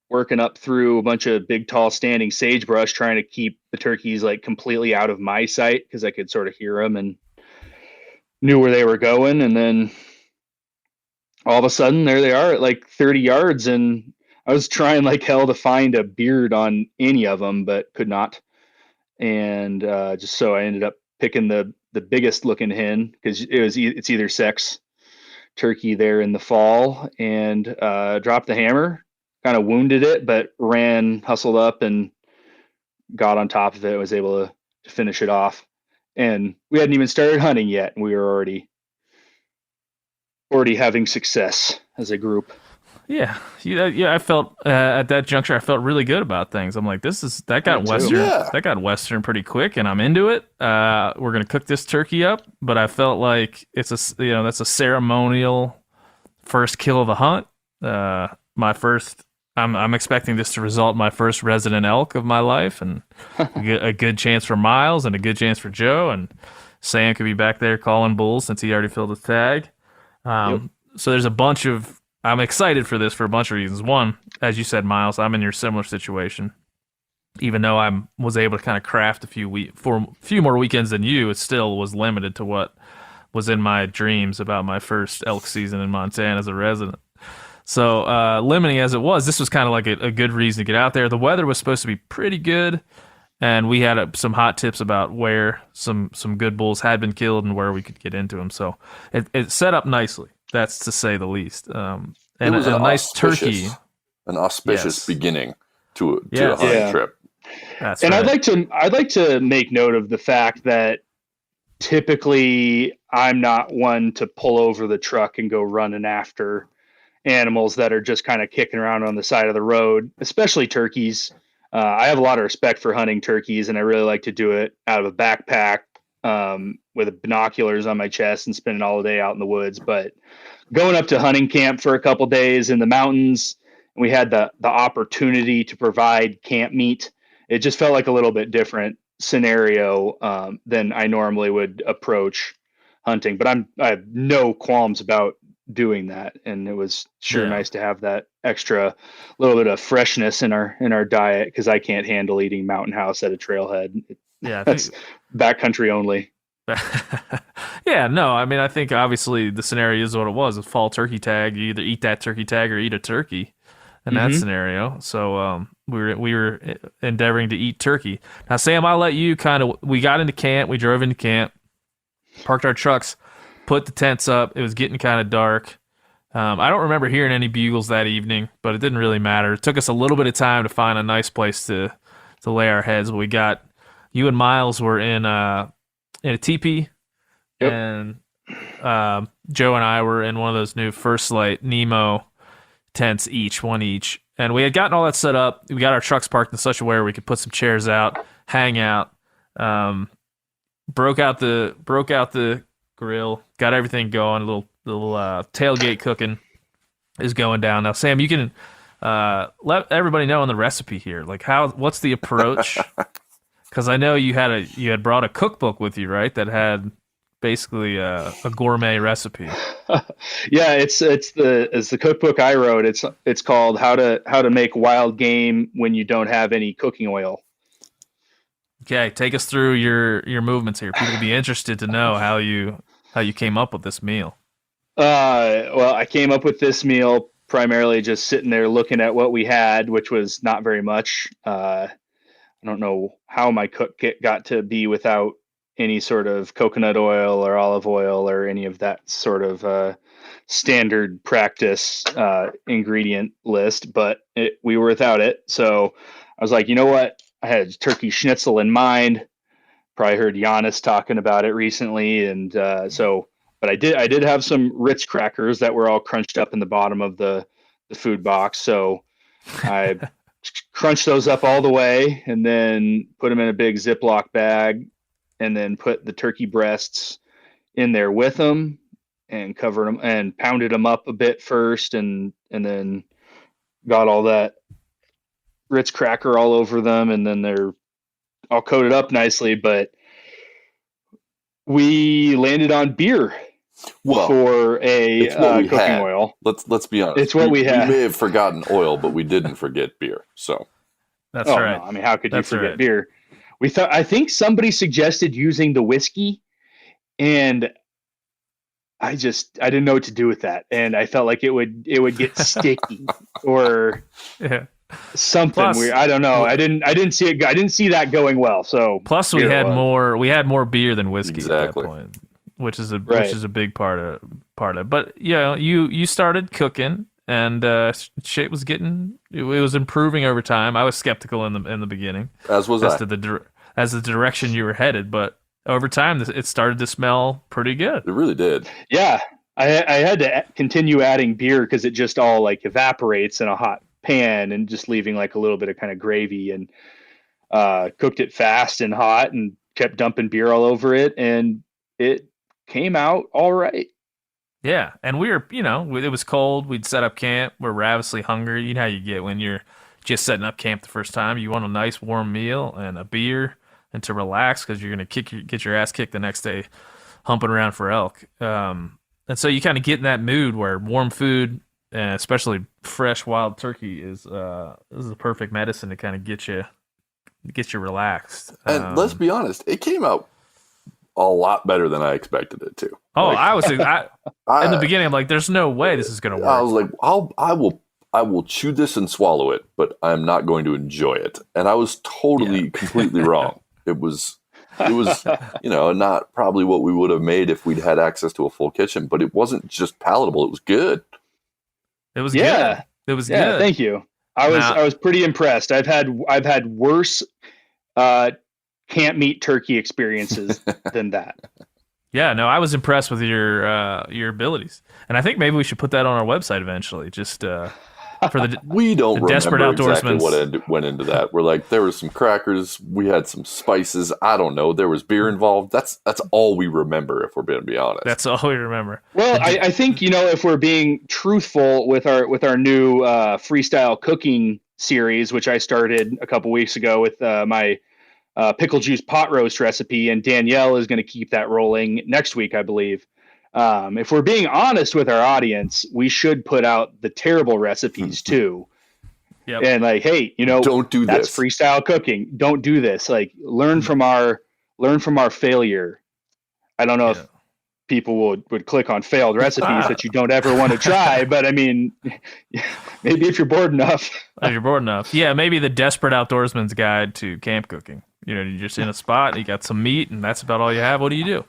working up through a bunch of big, tall, standing sagebrush, trying to keep the turkeys like completely out of my sight because I could sort of hear them and knew where they were going. And then all of a sudden, there they are at like 30 yards, and I was trying like hell to find a beard on any of them, but could not. And just so I ended up picking the biggest looking hen because it's either sex turkey there in the fall, and dropped the hammer, kind of wounded it, but hustled up and got on top of it, was able to finish it off. And we hadn't even started hunting yet, and we were already having success as a group. Yeah. I felt at that juncture, I felt really good about things. I'm like, that got Western pretty quick, and I'm into it. We're gonna cook this turkey up, but I felt like it's that's a ceremonial first kill of the hunt. I'm expecting this to result in my first resident elk of my life, and a good chance for Miles and a good chance for Joe, and Sam could be back there calling bulls since he already filled his tag. So there's I'm excited for this for a bunch of reasons. One, as you said, Miles, I'm in your similar situation. Even though I was able to kind of craft a few more weekends than you, it still was limited to what was in my dreams about my first elk season in Montana as a resident. So limiting as it was, this was kind of like a good reason to get out there. The weather was supposed to be pretty good, and we had some hot tips about where some good bulls had been killed and where we could get into them. So it set up nicely. That's to say the least. and it was a an nice turkey. An auspicious Yes. beginning to a Yes. hunting Yeah. trip. That's And right. I'd like to make note of the fact that typically I'm not one to pull over the truck and go running after animals that are just kind of kicking around on the side of the road, especially turkeys. I have a lot of respect for hunting turkeys, and I really like to do it out of a backpack with binoculars on my chest and spending all day out in the woods. But going up to hunting camp for a couple days in the mountains, we had the opportunity to provide camp meat. It just felt like a little bit different scenario than I normally would approach hunting. But I have no qualms about doing that, and it was sure Yeah. nice to have that extra little bit of freshness in our diet, because I can't handle eating Mountain House at a trailhead. Yeah, I That's think, backcountry only. yeah, no, I mean, I think obviously the scenario is what it was. A fall turkey tag, you either eat that turkey tag or eat a turkey in that scenario. So we were endeavoring to eat turkey. Now, Sam, I'll let you we got into camp, we drove into camp, parked our trucks, put the tents up. It was getting kind of dark. I don't remember hearing any bugles that evening, but it didn't really matter. It took us a little bit of time to find a nice place to lay our heads. We got, you and Miles were in a teepee, Yep. and Joe and I were in one of those new First Light Nemo tents one each. And we had gotten all that set up. We got our trucks parked in such a way where we could put some chairs out, hang out. Broke out the grill, got everything going. A little tailgate cooking is going down now. Sam, you can let everybody know on the recipe here. Like, what's the approach? Because I know you had brought a cookbook with you, right? That had basically a gourmet recipe. Yeah, it's the cookbook I wrote. It's called How to Make Wild Game When You Don't Have Any Cooking Oil. Okay, take us through your movements here. People would be interested to know how you came up with this meal. Well, I came up with this meal primarily just sitting there looking at what we had, which was not very much. I don't know how my cook kit got to be without any sort of coconut oil or olive oil or any of that sort of standard practice ingredient list, but we were without it. So I was like, you know what? I had turkey schnitzel in mind. Probably heard Giannis talking about it recently, and but I did have some Ritz crackers that were all crunched up in the bottom of the food box. So I crunched those up all the way and then put them in a big Ziploc bag, and then put the turkey breasts in there with them and covered them and pounded them up a bit first, and then got all that Ritz cracker all over them, and then they're all coated up nicely. But we landed on beer for a cooking oil. Let's be honest. It's what we had. We may have forgotten oil, but we didn't forget beer. So That's right. No, I mean, how could you forget right. beer? I think somebody suggested using the whiskey, and I didn't know what to do with that, and I felt like it would get sticky or something weird. I don't know. I didn't see it. I didn't see that going well. So plus we had more beer than whiskey Exactly. at that point, which is a big part of it. But yeah, you started cooking, and shit was it was improving over time. I was skeptical in the beginning, as was as I. to the direction you were headed, but over time it started to smell pretty good. It really did. Yeah, I had to continue adding beer because it just all like evaporates in a hot pan, and just leaving like a little bit of kind of gravy, and cooked it fast and hot and kept dumping beer all over it, and it came out all right. Yeah, and we were, it was cold. We'd set up camp. We're ravenously hungry. You know how you get when you're just setting up camp the first time. You want a nice warm meal and a beer, and to relax because you're going to get your ass kicked the next day humping around for elk. And so you kind of get in that mood where warm food, and especially fresh wild turkey, is the perfect medicine to kind of get you relaxed. And let's be honest, it came out a lot better than I expected it to. Oh, in the beginning, I'm like, there's no way this is going to work. I was like, I will chew this and swallow it, but I'm not going to enjoy it. And I was completely wrong. It was, not probably what we would have made if we'd had access to a full kitchen, but it wasn't just palatable. It was good. It was Yeah. good. It was Yeah, good. thank you. I was pretty impressed. I've had worse camp meat turkey experiences than that. Yeah, no, I was impressed with your abilities, and I think maybe we should put that on our website eventually, just for the We don't the desperate remember exactly outdoorsmen. what went into that. We're like, there was some crackers, we had some spices. I don't know. There was beer involved. That's all we remember, if we're going to be honest. That's all we remember. Well, I think, if we're being truthful with our new freestyle cooking series, which I started a couple weeks ago with my pickle juice pot roast recipe, and Danielle is going to keep that rolling next week, I believe. If we're being honest with our audience, we should put out the terrible recipes too. Yep. And like, hey, don't do that's this. freestyle cooking. Don't do this. Like, learn from our failure. I don't know if people would click on failed recipes that you don't ever want to try, but I mean, maybe if you're bored enough. If you're bored enough, yeah, maybe the desperate outdoorsman's guide to camp cooking. You're just in a spot, you got some meat, and that's about all you have. What do you do?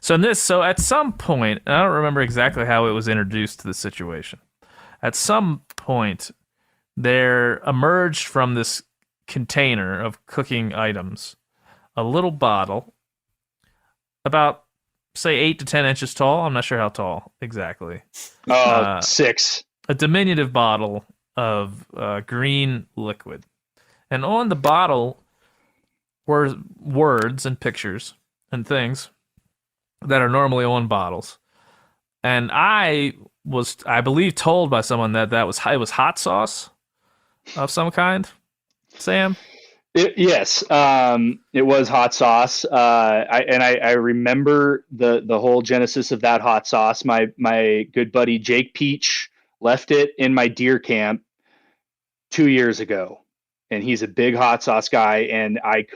So at some point, and I don't remember exactly how it was introduced to the situation. At some point, there emerged from this container of cooking items a little bottle about, say, 8 to 10 inches tall. I'm not sure how tall exactly. 6. A diminutive bottle of green liquid. And on the bottle were words and pictures and things that are normally on bottles. And I believe, told by someone that it was hot sauce of some kind. Sam? Yes, it was hot sauce. I remember the whole genesis of that hot sauce. My good buddy Jake Peach left it in my deer camp 2 years ago, and he's a big hot sauce guy. And I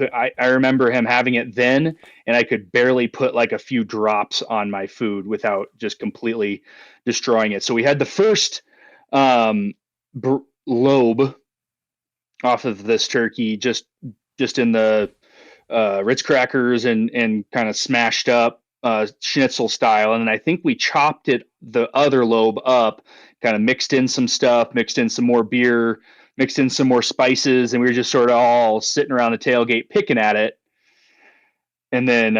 remember him having it then, and I could barely put like a few drops on my food without just completely destroying it. So we had the first lobe off of this turkey, just in the Ritz crackers and kind of smashed up schnitzel style. And then I think we chopped the other lobe up, kind of mixed in some stuff, mixed in some more beer, mixed in some more spices, and we were just sort of all sitting around the tailgate picking at it. And then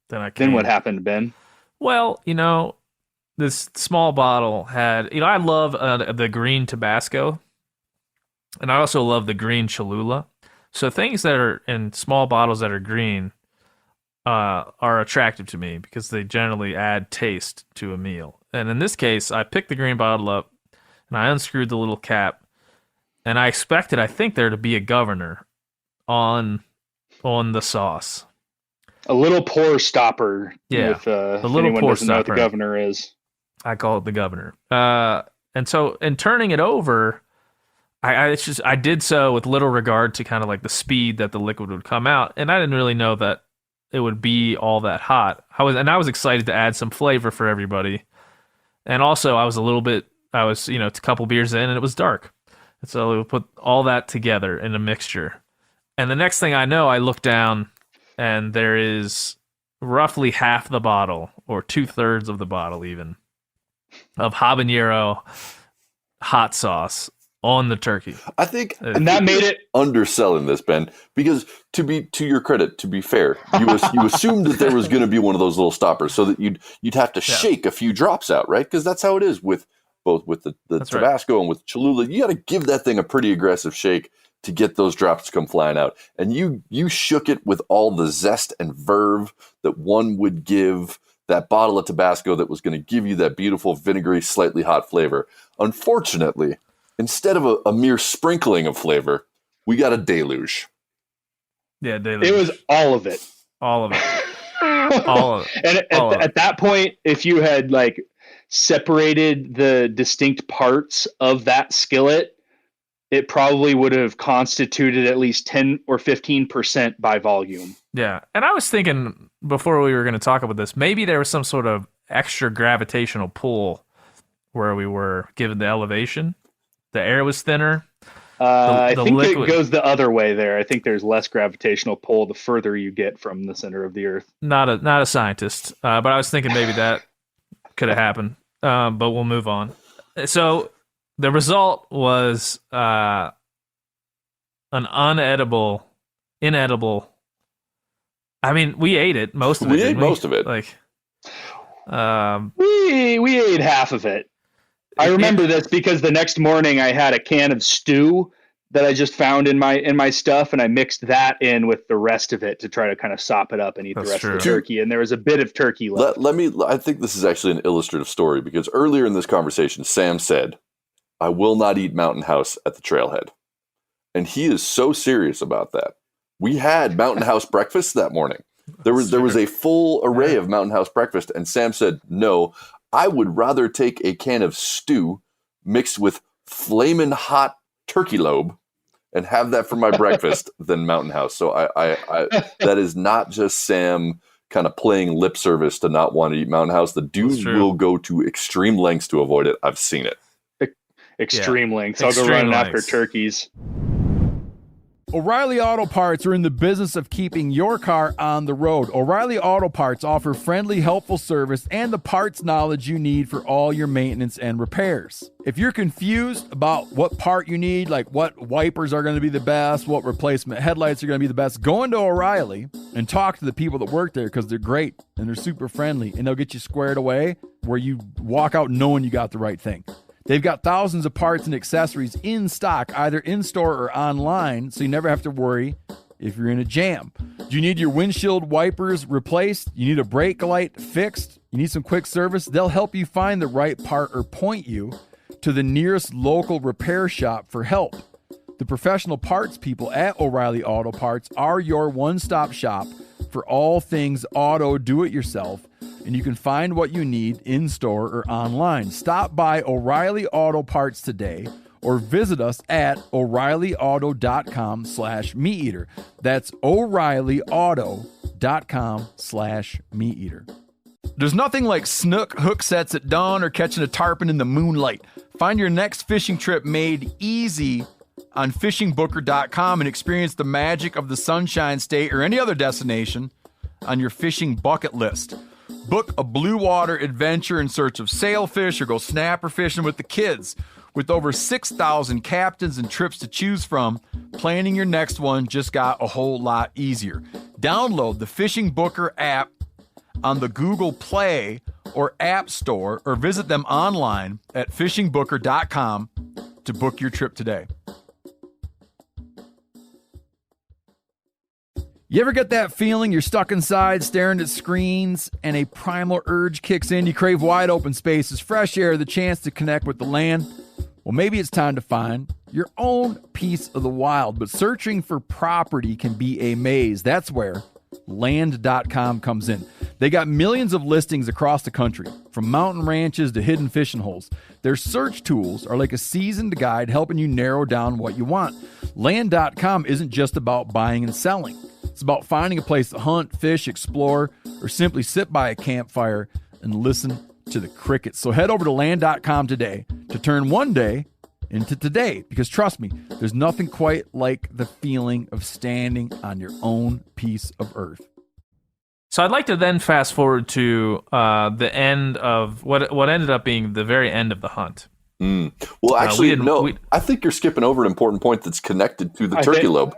what happened, Ben? Well, this small bottle had, I love the green Tabasco, and I also love the green Cholula. So things that are in small bottles that are green are attractive to me because they generally add taste to a meal. And in this case, I picked the green bottle up and I unscrewed the little cap, and I expected, I think, there to be a governor on the sauce. A little pour stopper. Yeah, if a little pour doesn't know what stopper. the governor is. I call it the governor. And so in turning it over, I did so with little regard to kind of like the speed that the liquid would come out, and I didn't really know that it would be all that hot. I was excited to add some flavor for everybody, and also I was a couple beers in and it was dark, and so we put all that together in a mixture, and the next thing I know, I look down and there is roughly half the bottle, or 2/3 of the bottle even, of habanero hot sauce on the turkey. I think, and that made it underselling this, Ben, because to your credit, to be fair, you assumed that there was going to be one of those little stoppers, so that you'd have to shake a few drops out, right? Because that's how it is with both with the Tabasco and with Cholula. You got to give that thing a pretty aggressive shake to get those drops to come flying out. And you shook it with all the zest and verve that one would give that bottle of Tabasco that was going to give you that beautiful vinegary, slightly hot flavor. Unfortunately, instead of a mere sprinkling of flavor, we got a deluge. Yeah, deluge. It was all of it. All of it. All of it. And at that point, if you had like separated the distinct parts of that skillet, it probably would have constituted at least 10 or 15% by volume. Yeah. And I was thinking before we were going to talk about this, maybe there was some sort of extra gravitational pull where we were, given the elevation. The air was thinner. I think liquid, it goes the other way there. I think there's less gravitational pull the further you get from the center of the earth. Not a scientist, but I was thinking maybe that could have happened. but we'll move on. So the result was an inedible. I mean, we ate it most of it. We ate most of it. Like, we ate half of it. I remember this because the next morning I had a can of stew that I just found in my stuff, and I mixed that in with the rest of it to try to kind of sop it up and eat the rest of the turkey. And there was a bit of turkey left. I think this is actually an illustrative story because earlier in this conversation, Sam said, "I will not eat Mountain House at the trailhead," and he is so serious about that. We had Mountain House breakfast that morning. There was a full array of Mountain House breakfast, and Sam said, "No, I would rather take a can of stew mixed with flamin' hot turkey lobe and have that for my breakfast than Mountain House." So I that is not just Sam kind of playing lip service to not want to eat Mountain House. The dude will go to extreme lengths to avoid it. I've seen it. Extreme lengths. I'll go running after turkeys. O'Reilly Auto Parts are in the business of keeping your car on the road. O'Reilly Auto Parts offer friendly, helpful service and the parts knowledge you need for all your maintenance and repairs. If you're confused about what part you need, like what wipers are going to be the best, what replacement headlights are going to be the best, go into O'Reilly and talk to the people that work there because they're great and they're super friendly and they'll get you squared away where you walk out knowing you got the right thing. They've got thousands of parts and accessories in stock, either in-store or online, so you never have to worry if you're in a jam. Do you need your windshield wipers replaced? You need a brake light fixed? You need some quick service? They'll help you find the right part or point you to the nearest local repair shop for help. The professional parts people at O'Reilly Auto Parts are your one-stop shop for all things auto do-it-yourself, and you can find what you need in-store or online. Stop by O'Reilly Auto Parts today or visit us at O'ReillyAuto.com/MeatEater. That's O'ReillyAuto.com/MeatEater. There's nothing like snook hook sets at dawn or catching a tarpon in the moonlight. Find your next fishing trip made easy on fishingbooker.com and experience the magic of the Sunshine State or any other destination on your fishing bucket list. Book a blue water adventure in search of sailfish or go snapper fishing with the kids. With over 6,000 captains and trips to choose from, planning your next one just got a whole lot easier. Download the Fishing Booker app on the Google Play or App Store or visit them online at fishingbooker.com to book your trip today. You ever get that feeling you're stuck inside staring at screens and a primal urge kicks in? You crave wide open spaces, fresh air, the chance to connect with the land. Well, maybe it's time to find your own piece of the wild, but searching for property can be a maze. That's where Land.com comes in. They got millions of listings across the country, from mountain ranches to hidden fishing holes. Their search tools are like a seasoned guide helping you narrow down what you want. Land.com isn't just about buying and selling. It's about finding a place to hunt, fish, explore, or simply sit by a campfire and listen to the crickets. So head over to Land.com today to turn one day into today. Because trust me, there's nothing quite like the feeling of standing on your own piece of earth. So I'd like to then fast forward to the end of what ended up being the very end of the hunt. Well, actually, I think you're skipping over an important point that's connected to the turkey lobe.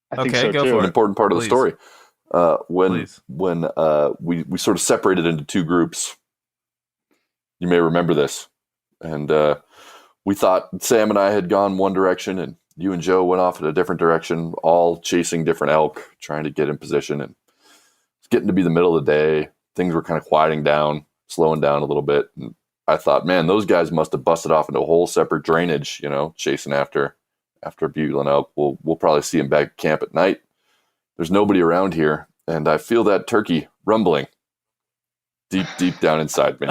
I think so, too. An important part of the story. When we sort of separated into two groups, you may remember this, and we thought Sam and I had gone one direction, and you and Joe went off in a different direction, all chasing different elk, trying to get in position. And it's getting to be the middle of the day. Things were kind of quieting down, slowing down a little bit. And I thought, man, those guys must have busted off into a whole separate drainage, chasing after bugling elk. We'll probably see him back at camp at night. There's nobody around here, and I feel that turkey rumbling deep down inside me.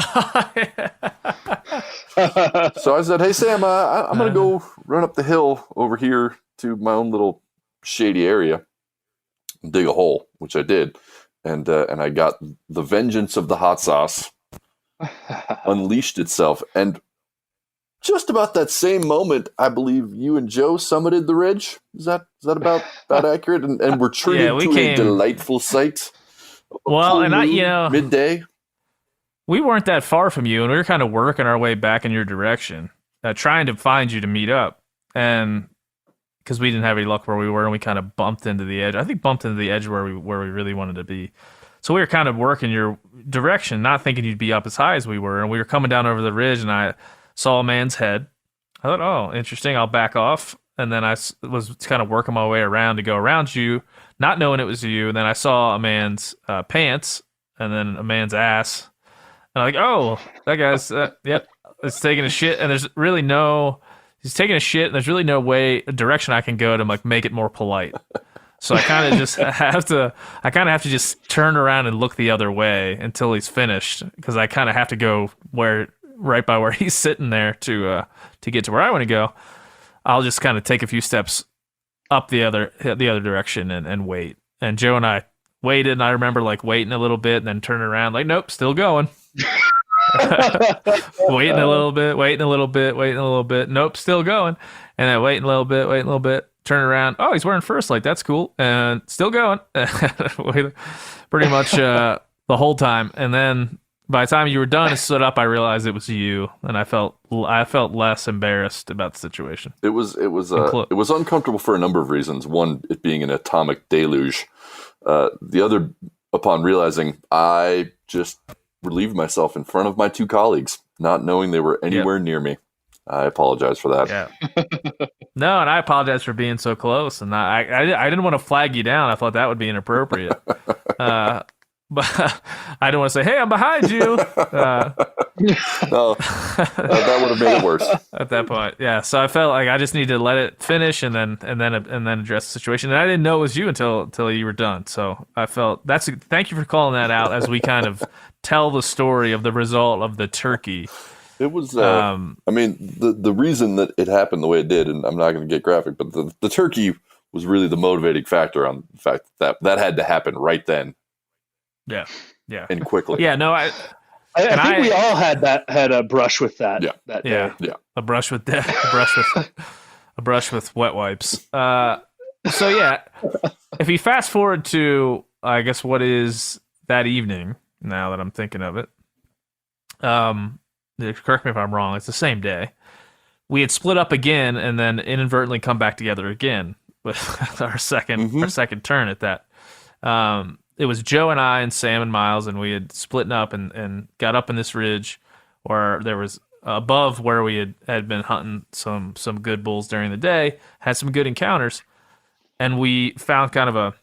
So I said, hey Sam, I'm gonna go run up the hill over here to my own little shady area and dig a hole, which I did, and I got the vengeance of the hot sauce unleashed itself. And just about that same moment, I believe you and Joe summited the ridge. Is that about accurate? And we're treated to a delightful sight. Well, and midday. we weren't that far from you, and we were kind of working our way back in your direction, trying to find you to meet up. And because we didn't have any luck where we were, and we kind of bumped into the edge. I think bumped into the edge where we really wanted to be. So we were kind of working your direction, not thinking you'd be up as high as we were. And we were coming down over the ridge, and I saw a man's head. I thought, oh, interesting. I'll back off. And then I was kind of working my way around to go around you, not knowing it was you. And then I saw a man's pants, and then a man's ass. And I'm like, oh, that guy's, yep, it's taking a shit. And there's really he's taking a shit, and there's really no direction I can go to like make it more polite. So I kind of just have to just turn around and look the other way until he's finished, because I kind of have to go right by where he's sitting there to get to where I want to go. I'll just kind of take a few steps up the other direction and wait. And Joe and I waited, and I remember like waiting a little bit and then turning around like, nope, still going. waiting a little bit. Nope, still going. And then waiting a little bit, turn around. Oh, he's wearing First Light. That's cool. And still going. Pretty much the whole time. And then by the time you were done and stood up, I realized it was you, and I felt less embarrassed about the situation. It was uncomfortable for a number of reasons. One, it being an atomic deluge. The other, upon realizing I just relieved myself in front of my two colleagues, not knowing they were anywhere near me. I apologize for that. Yeah. No, and I apologize for being so close. And I didn't want to flag you down. I thought that would be inappropriate. But I didn't want to say, "Hey, I'm behind you." No, that would have made it worse at that point. Yeah, so I felt like I just needed to let it finish and then address the situation. And I didn't know it was you until you were done. So I felt thank you for calling that out as we kind of tell the story of the result of the turkey. It was. I mean, the reason that it happened the way it did, and I'm not going to get graphic, but the turkey was really the motivating factor on the fact that had to happen right then. Yeah, and quickly. Yeah, no, I think we all had a brush with that. Yeah. That day. Yeah. A brush with wet wipes. So yeah, if you fast forward to, I guess, what is that evening? Now that I'm thinking of it, correct me if I'm wrong. It's the same day. We had split up again, and then inadvertently come back together again with our second turn at that. It was Joe and I and Sam and Miles, and we had split up and got up in this ridge where there was above where we had been hunting some good bulls during the day, had some good encounters, and we found kind of a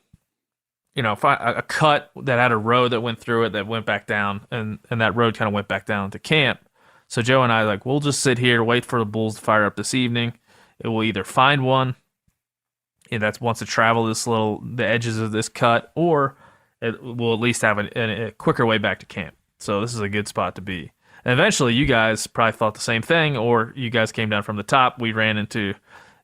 cut that had a road that went through it that went back down, and that road kind of went back down to camp. So Joe and I we'll just sit here, wait for the bulls to fire up this evening. It will either find one that wants to travel the edges of this cut, or it will at least have a quicker way back to camp. So this is a good spot to be. And eventually you guys probably thought the same thing, or you guys came down from the top. We ran into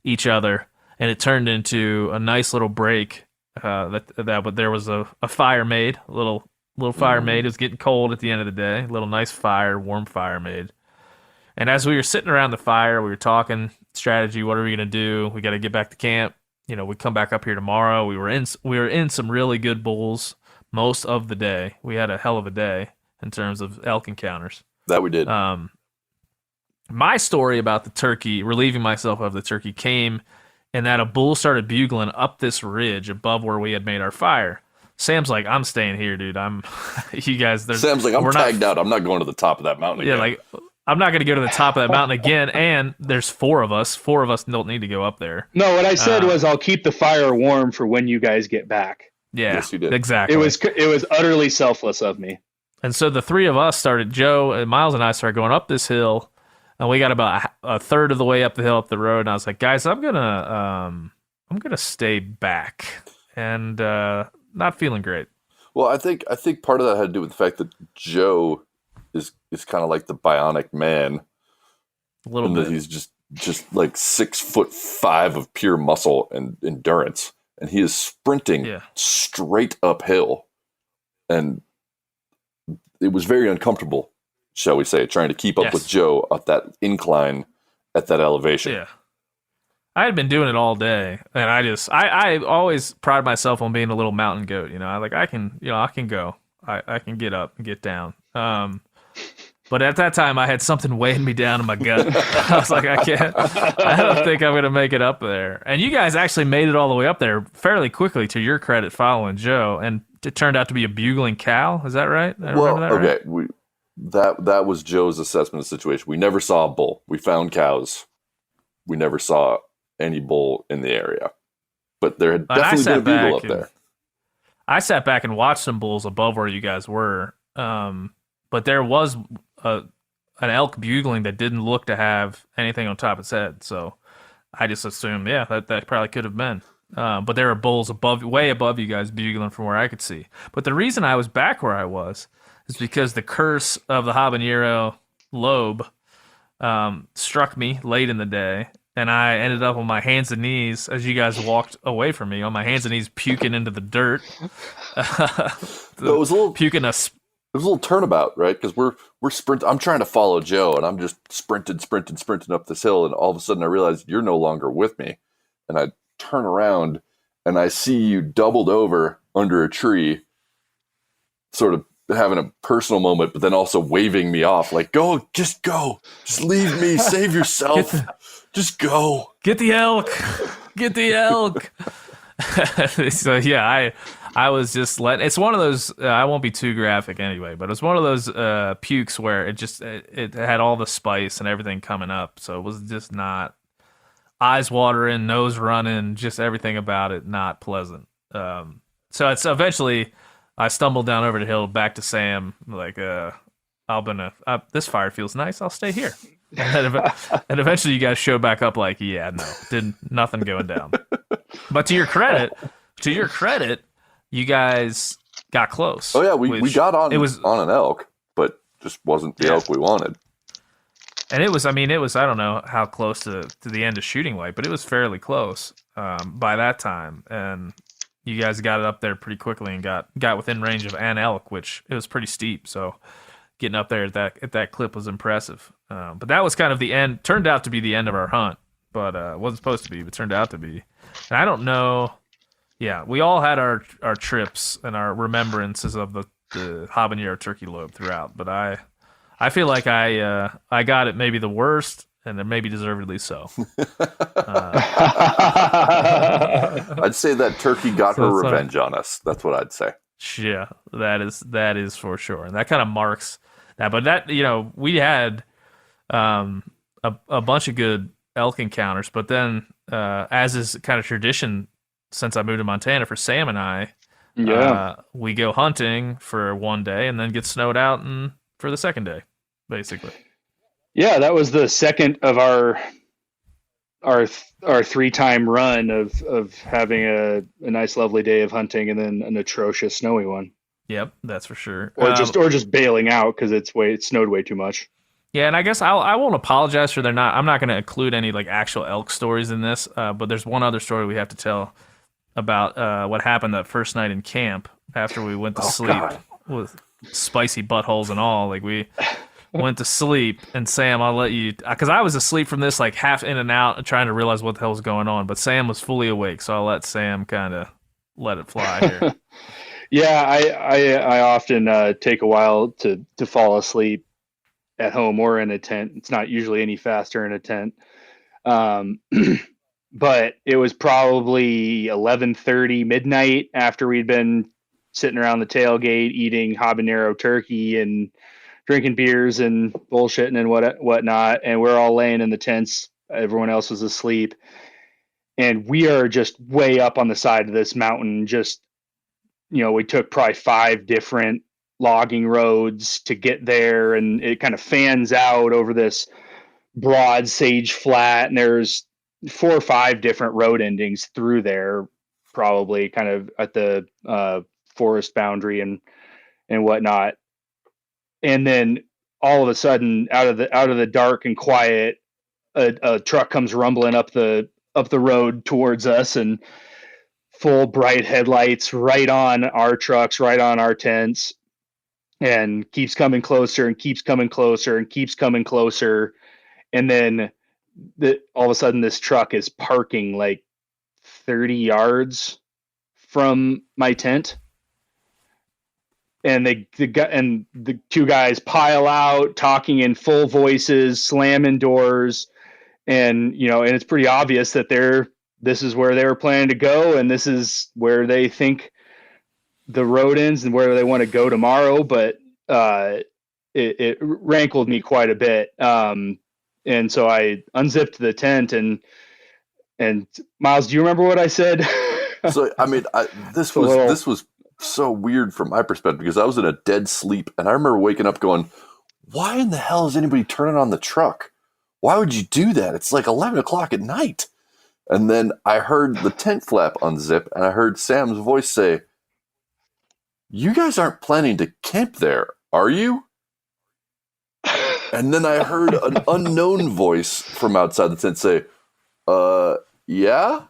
each other, and it turned into a nice little break. But there was a fire made, a little fire made. It was getting cold at the end of the day. A little nice fire, warm fire made. And as we were sitting around the fire, we were talking strategy. What are we going to do? We got to get back to camp. We come back up here tomorrow. We were in some really good bulls most of the day. We had a hell of a day in terms of elk encounters. That we did. My story about the turkey, relieving myself of the turkey, came in that a bull started bugling up this ridge above where we had made our fire. Sam's like, "I'm staying here, dude. You guys." Sam's like, "I'm tagged out. I'm not going to the top of that mountain again." Yeah, I'm not going to go to the top of that mountain again. And there's 4 of us. 4 of us don't need to go up there. No, what I said was I'll keep the fire warm for when you guys get back. Yeah, yes, you did. Exactly. It was utterly selfless of me. And so the 3 of us started. Joe and Miles and I started going up this hill, and we got about a third of the way up the hill, up the road. And I was like, "Guys, I'm gonna stay back," and not feeling great. Well, I think part of that had to do with the fact that Joe is kind of like the bionic man. A little bit. That he's just like 6'5" of pure muscle and endurance. And he is sprinting straight uphill. And it was very uncomfortable, shall we say, trying to keep up with Joe at that incline at that elevation. Yeah. I had been doing it all day, and I always pride myself on being a little mountain goat. I can go. I can get up and get down. But at that time, I had something weighing me down in my gut. I was like, I don't think I'm going to make it up there. And you guys actually made it all the way up there fairly quickly, to your credit, following Joe. And it turned out to be a bugling cow. Is that right? I remember that okay. right? That was Joe's assessment of the situation. We never saw a bull. We found cows. We never saw any bull in the area. But there had definitely been a bugle up there. I sat back and watched some bulls above where you guys were. But there was an elk bugling that didn't look to have anything on top of its head. So I just assumed, that probably could have been. But there were bulls way above you guys bugling from where I could see. But the reason I was back where I was is because the curse of the Habanero Lobe struck me late in the day. And I ended up on my hands and knees as you guys walked away from me, on my hands and knees, puking into the dirt. It was a little puking a. It was a little turnabout, right? Because we're sprinting. I'm trying to follow Joe, and I'm just sprinting up this hill, and all of a sudden I realize you're no longer with me, and I turn around and I see you doubled over under a tree, sort of having a personal moment, but then also waving me off, like, go, just leave me, save yourself. Just go. Get the elk. Get the elk. So, yeah, I was just letting... It's one of those... I won't be too graphic anyway, but it's one of those pukes where it had all the spice and everything coming up. So it was just not... Eyes watering, nose running, just everything about it not pleasant. So it's eventually... I stumbled down over the hill back to Sam, like, this fire feels nice. I'll stay here. And eventually you guys show back up like, nothing going down. But to your credit, you guys got close. Oh yeah, we got on an elk, but just wasn't the elk we wanted. And it was, I don't know how close to the end of shooting weight, but it was fairly close by that time. And you guys got it up there pretty quickly and got within range of an elk, which it was pretty steep. So getting up there at that clip was impressive. But that was kind of the end. Turned out to be the end of our hunt, but wasn't supposed to be, but turned out to be. And I don't know. Yeah, we all had our trips and our remembrances of the Habanero turkey lobe throughout. But I feel like I got it maybe the worst, and then maybe deservedly so. I'd say that turkey got her revenge on us. That's what I'd say. Yeah, that is for sure, and that kind of marks that. But that, we had a bunch of good elk encounters, but then as is kind of tradition since I moved to Montana for Sam and I, we go hunting for one day and then get snowed out for the second day, basically. Yeah, that was the second of our 3-time run of having a nice, lovely day of hunting and then an atrocious snowy one. Yep, that's for sure. Or just bailing out because it snowed way too much. Yeah, and I guess I won't apologize for I'm not going to include any like actual elk stories in this, but there's one other story we have to tell about what happened that first night in camp after we went to sleep with spicy buttholes and all. Like we went to sleep, and Sam, I'll let you, because I was asleep from this, like half in and out, trying to realize what the hell was going on. But Sam was fully awake, so I'll let Sam kind of let it fly here. Yeah, I often take a while to fall asleep at home or in a tent. It's not usually any faster in a tent. But it was probably 11:30 midnight after we'd been sitting around the tailgate eating habanero turkey and drinking beers and bullshitting and whatnot. And we're all laying in the tents. Everyone else was asleep. And we are just way up on the side of this mountain. Just, we took probably 5 different logging roads to get there. And it kind of fans out over this broad sage flat. And there's 4 or 5 different road endings through there, probably kind of at the forest boundary and whatnot. And then all of a sudden, out of the dark and quiet, a truck comes rumbling up the road towards us, and full bright headlights right on our trucks, right on our tents, and keeps coming closer and keeps coming closer and keeps coming closer. And then all of a sudden, this truck is parking like 30 yards from my tent. the two guys pile out, talking in full voices, slamming doors, and and it's pretty obvious that this is where they were planning to go, and this is where they think the road ends and where they want to go tomorrow. But it rankled me quite a bit, and so I unzipped the tent and Miles, do you remember what I said? So I mean, this was so weird from my perspective because I was in a dead sleep, and I remember waking up going, "Why in the hell is anybody turning on the truck? Why would you do that? It's like 11 o'clock at night." And then I heard the tent flap unzip, and I heard Sam's voice say, "You guys aren't planning to camp there, are you?" And then I heard an unknown voice from outside the tent say, yeah?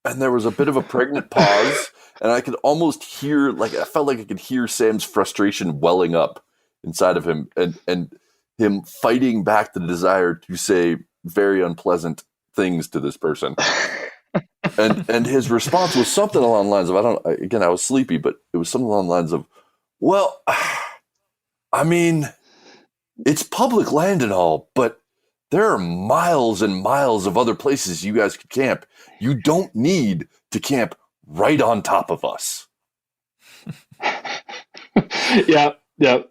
And there was a bit of a pregnant pause, and I could almost hear, I felt like I could hear Sam's frustration welling up inside of him, and him fighting back the desire to say very unpleasant things to this person. And his response was something along the lines of, I was sleepy, but it was something along the lines of, well, I mean, it's public land and all, but there are miles and miles of other places you guys could camp. You don't need to camp right on top of us. Yeah.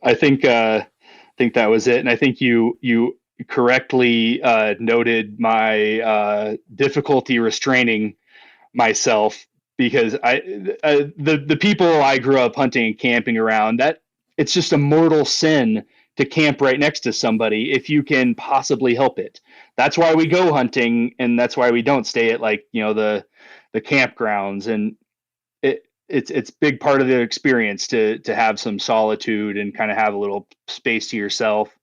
I think that was it. And I think you correctly noted my difficulty restraining myself, because the people I grew up hunting and camping around, that it's just a mortal sin to camp right next to somebody if you can possibly help it. That's why we go hunting, and that's why we don't stay at the campgrounds. And it's big part of the experience to have some solitude and kind of have a little space to yourself.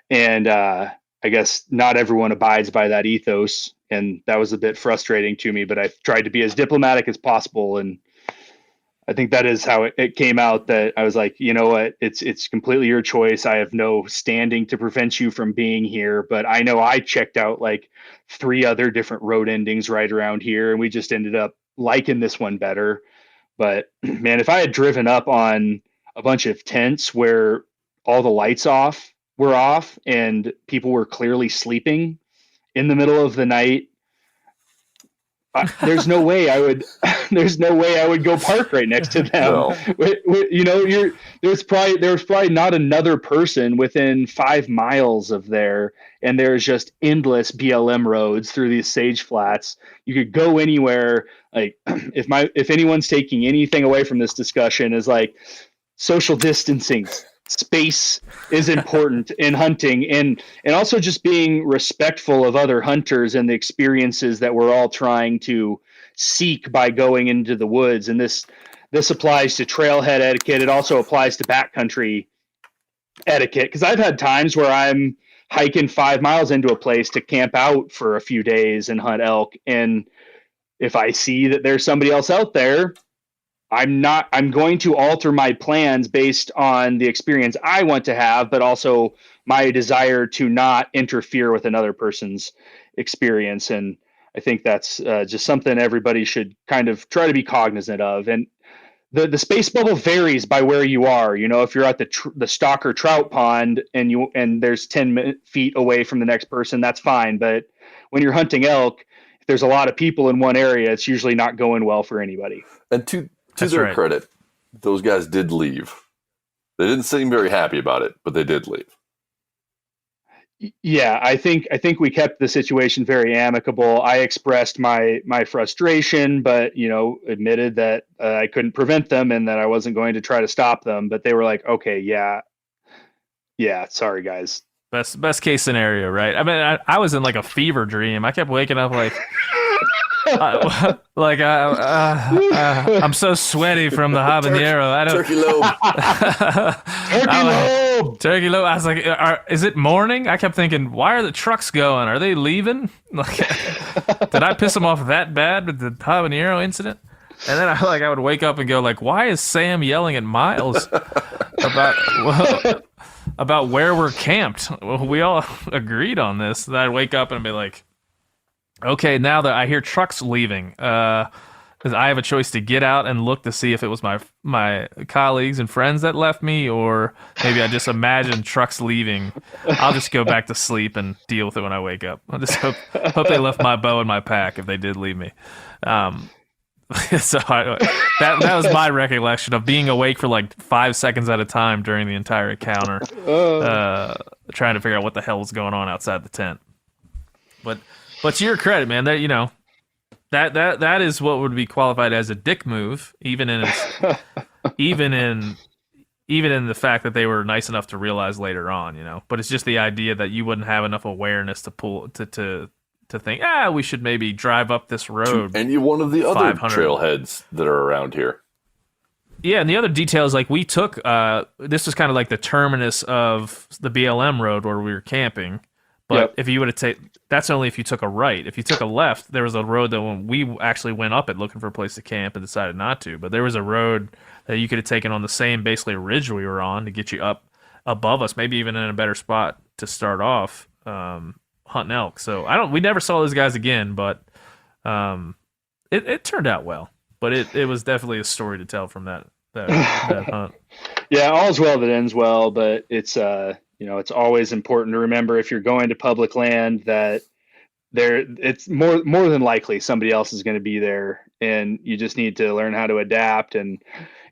And I guess not everyone abides by that ethos, and that was a bit frustrating to me, but I tried to be as diplomatic as possible. And I think that is how it came out, that I was like, you know what, it's completely your choice. I have no standing to prevent you from being here, but I know I checked out 3 other different road endings right around here, and we just ended up liking this one better. But man, if I had driven up on a bunch of tents where all the lights were off and people were clearly sleeping in the middle of the night, there's no way I would go park right next to them. No. There was probably not another person within 5 miles of there, and there's just endless BLM roads through these sage flats. You could go anywhere. If anyone's taking anything away from this discussion, is social distancing. Space is important in hunting, and also just being respectful of other hunters and the experiences that we're all trying to seek by going into the woods. And this applies to trailhead etiquette. It also applies to backcountry etiquette, because I've had times where I'm hiking 5 miles into a place to camp out for a few days and hunt elk, and if I see that there's somebody else out there, I'm going to alter my plans based on the experience I want to have, but also my desire to not interfere with another person's experience. And I think that's just something everybody should kind of try to be cognizant of. And the space bubble varies by where you are. If you're at the Stalker trout pond and there's 10 feet away from the next person, that's fine. But when you're hunting elk, if there's a lot of people in one area, it's usually not going well for anybody. And to their credit, those guys did leave. They didn't seem very happy about it, but they did leave. Yeah, I think we kept the situation very amicable. I expressed my frustration, but admitted that I couldn't prevent them and that I wasn't going to try to stop them. But they were like, "Okay, yeah, sorry guys." Best case scenario, right? I mean, I was in a fever dream. I kept waking up I'm so sweaty from the habanero. Turkey Lobe. Turkey Lobe. I was like, is it morning? I kept thinking, why are the trucks going? Are they leaving? Did I piss them off that bad with the habanero incident? And then I would wake up and go why is Sam yelling at Miles about where we're camped? Well, we all agreed on this. And I'd wake up and be like, okay, now that I hear trucks leaving, because I have a choice to get out and look to see if it was my colleagues and friends that left me, or maybe I just imagine trucks leaving. I'll just go back to sleep and deal with it when I wake up. I just hope they left my bow in my pack if they did leave me. So that was my recollection of being awake for like 5 seconds at a time during the entire encounter, trying to figure out what the hell was going on outside the tent. But to your credit, man, that that is what would be qualified as a dick move, even in the fact that they were nice enough to realize later on, But it's just the idea that you wouldn't have enough awareness to think, we should maybe drive up this road. And you one of the other trailheads that are around here. Yeah, and the other detail is like we took, this was kind of like the terminus of the BLM road where we were camping. But if you would have taken, that's only if you took a right. If you took a left, there was a road that when we actually went up it looking for a place to camp and decided not to. But there was a road that you could have taken on the same basically ridge we were on to get you up above us, maybe even in a better spot to start off. Hunting elk. So we never saw those guys again, but it turned out well. But it was definitely a story to tell from that hunt. Yeah, all's well that ends well, but it's it's always important to remember if you're going to public land that it's more than likely somebody else is going to be there, and you just need to learn how to adapt. And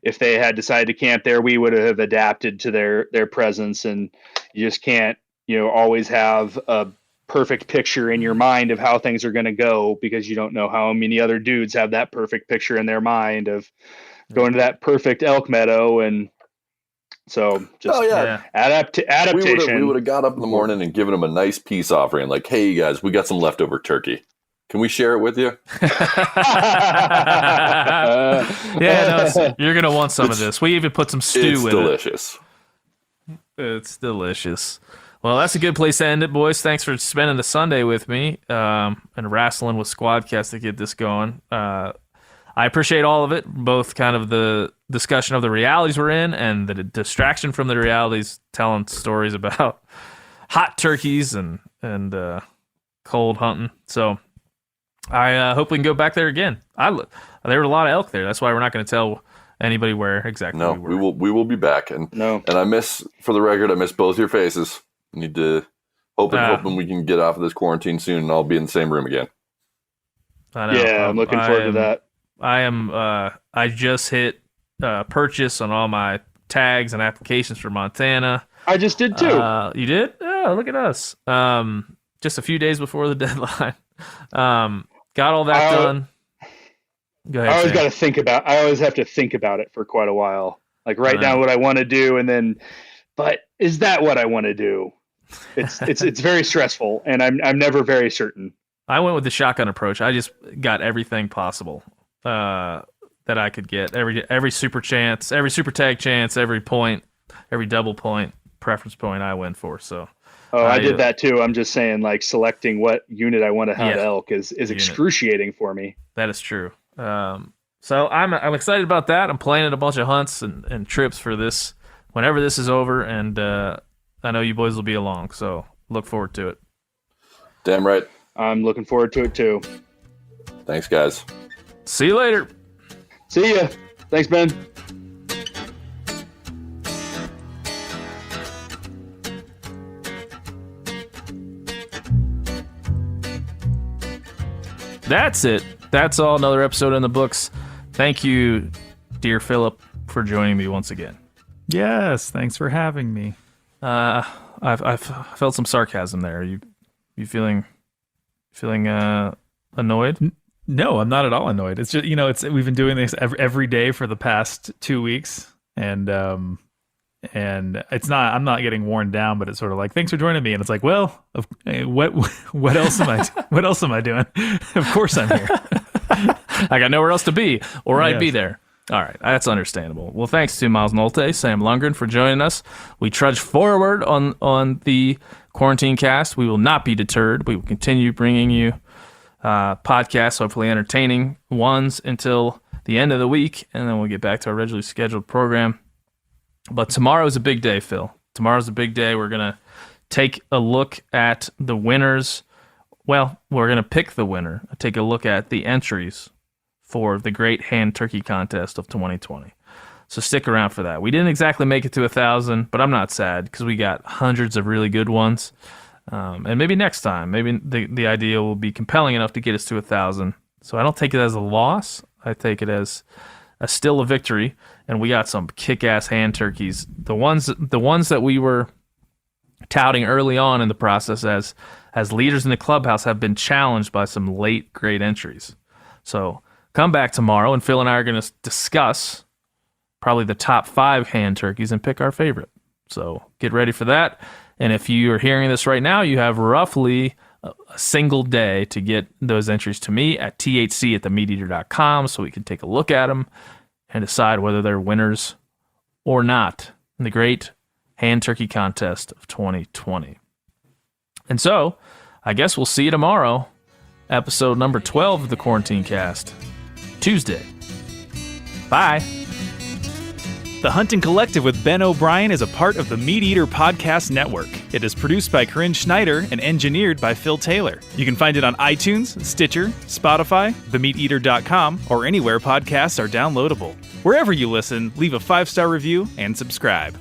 if they had decided to camp there, we would have adapted to their presence, and you just can't always have a perfect picture in your mind of how things are going to go, because you don't know how many other dudes have that perfect picture in their mind of going to that perfect elk meadow. And so just adaptation. We would have got up in the morning and given them a nice peace offering. Like, hey, you guys, we got some leftover turkey. Can we share it with you? You're going to want some of this. We even put some stew in it. It's delicious. It's delicious. Well, that's a good place to end it, boys. Thanks for spending the Sunday with me and wrestling with Squadcast to get this going. I appreciate all of it, both kind of the discussion of the realities we're in and the distraction from the realities, telling stories about hot turkeys and cold hunting. So I hope we can go back there again. There were a lot of elk there. That's why we're not going to tell anybody where exactly we were. We will be back. And I miss both your faces. Need to hoping we can get off of this quarantine soon, and I'll be in the same room again. I know. Yeah, I'm looking forward to that. I am. I just hit purchase on all my tags and applications for Montana. I just did too. You did? Oh, look at us. Just a few days before the deadline. Got all that done. Go ahead. I always have to think about it for quite a while. Like write down what I want to do, and then, but is that what I want to do? It's very stressful, and I'm never very certain. I went with the shotgun approach. I just got everything possible that I could get. Every super chance, every super tag chance, every point, every double point, preference point I went for. So I did that too. I'm just saying, like, selecting what unit I want to have elk is excruciating for me. That is true. So I'm excited about that. I'm planning a bunch of hunts and trips for this whenever this is over, and I know you boys will be along, so look forward to it. Damn right. I'm looking forward to it too. Thanks, guys. See you later. See ya. Thanks, Ben. That's it. That's all. Another episode in the books. Thank you, dear Philip, for joining me once again. Yes, thanks for having me. I've felt some sarcasm there. You feeling annoyed? No, I'm not at all annoyed. It's just we've been doing this every day for the past 2 weeks, and it's not. I'm not getting worn down, but it's sort of like, thanks for joining me, and it's like, well, what else am I doing? Of course I'm here. I got nowhere else to be, or I'd be there. All right, that's understandable. Well, thanks to Miles Nolte, Sam Lundgren for joining us. We trudge forward on the Quarantine Cast. We will not be deterred. We will continue bringing you podcasts, hopefully entertaining ones, until the end of the week, and then we'll get back to our regularly scheduled program. But tomorrow's a big day, Phil. Tomorrow's a big day. We're going to take a look at the winners. Well, we're going to pick the winner, take a look at the entries for the Great Hand Turkey Contest of 2020. So stick around for that. We didn't exactly make it to 1,000, but I'm not sad because we got hundreds of really good ones. And maybe next time, maybe the idea will be compelling enough to get us to 1,000. So I don't take it as a loss. I take it as still a victory. And we got some kick-ass hand turkeys. The ones that we were touting early on in the process as leaders in the clubhouse have been challenged by some late great entries. So come back tomorrow, and Phil and I are going to discuss probably the top 5 hand turkeys and pick our favorite. So get ready for that. And if you are hearing this right now, you have roughly a single day to get those entries to me at thc@themeateater.com so we can take a look at them and decide whether they're winners or not in the Great Hand Turkey Contest of 2020. And so, I guess we'll see you tomorrow, episode number 12 of the Quarantine Cast, Tuesday. Bye. The Hunting Collective with Ben O'Brien is a part of the Meat Eater Podcast Network. It is produced by Corinne Schneider and engineered by Phil Taylor. You can find it on iTunes, Stitcher, Spotify, themeateater.com, or anywhere podcasts are downloadable. Wherever you listen, leave a 5-star review and subscribe.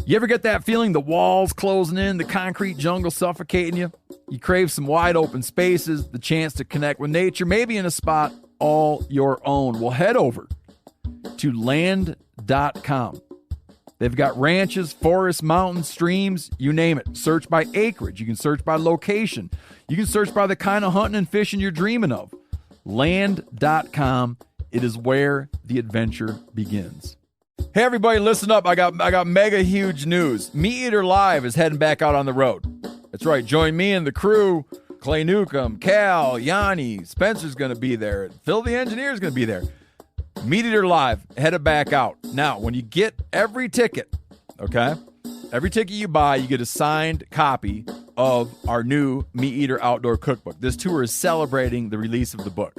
You ever get that feeling the walls closing in, the concrete jungle suffocating you? You crave some wide open spaces, the chance to connect with nature, maybe in a spot all your own. Well, head over to land.com. They've got ranches, forests, mountains, streams, you name it. Search by acreage. You can search by location. You can search by the kind of hunting and fishing you're dreaming of. Land.com. It is where the adventure begins. Hey everybody, listen up. I got mega huge news. Meat Eater Live is heading back out on the road. That's right. Join me and the crew. Clay Newcomb, Cal, Yanni, Spencer's going to be there. Phil the engineer's going to be there. Meat Eater Live headed back out. Now, when you get every ticket, okay? Every ticket you buy, you get a signed copy of our new Meat Eater Outdoor Cookbook. This tour is celebrating the release of the book.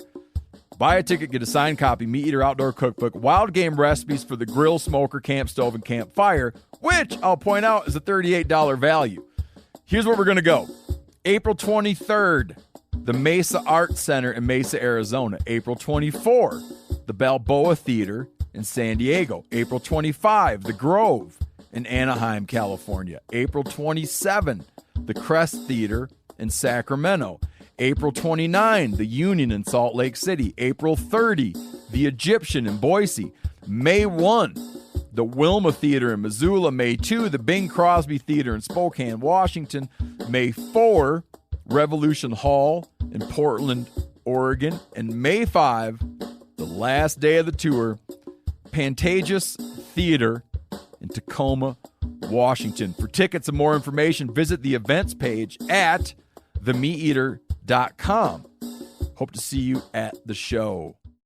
Buy a ticket, get a signed copy, Meat Eater Outdoor Cookbook, wild game recipes for the grill, smoker, camp stove, and campfire, which I'll point out is a $38 value. Here's where we're going to go. April 23rd, the Mesa Arts Center in Mesa, Arizona. April 24, the Balboa Theater in San Diego. April 25, the Grove in Anaheim, California. April 27, the Crest Theater in Sacramento. April 29, the Union in Salt Lake City. April 30, the Egyptian in Boise. May 1, the Wilma Theater in Missoula. May 2, the Bing Crosby Theater in Spokane, Washington. May 4, Revolution Hall in Portland, Oregon. And May 5, the last day of the tour, Pantages Theater in Tacoma, Washington. For tickets and more information, visit the events page at themeateater.com. Hope to see you at the show.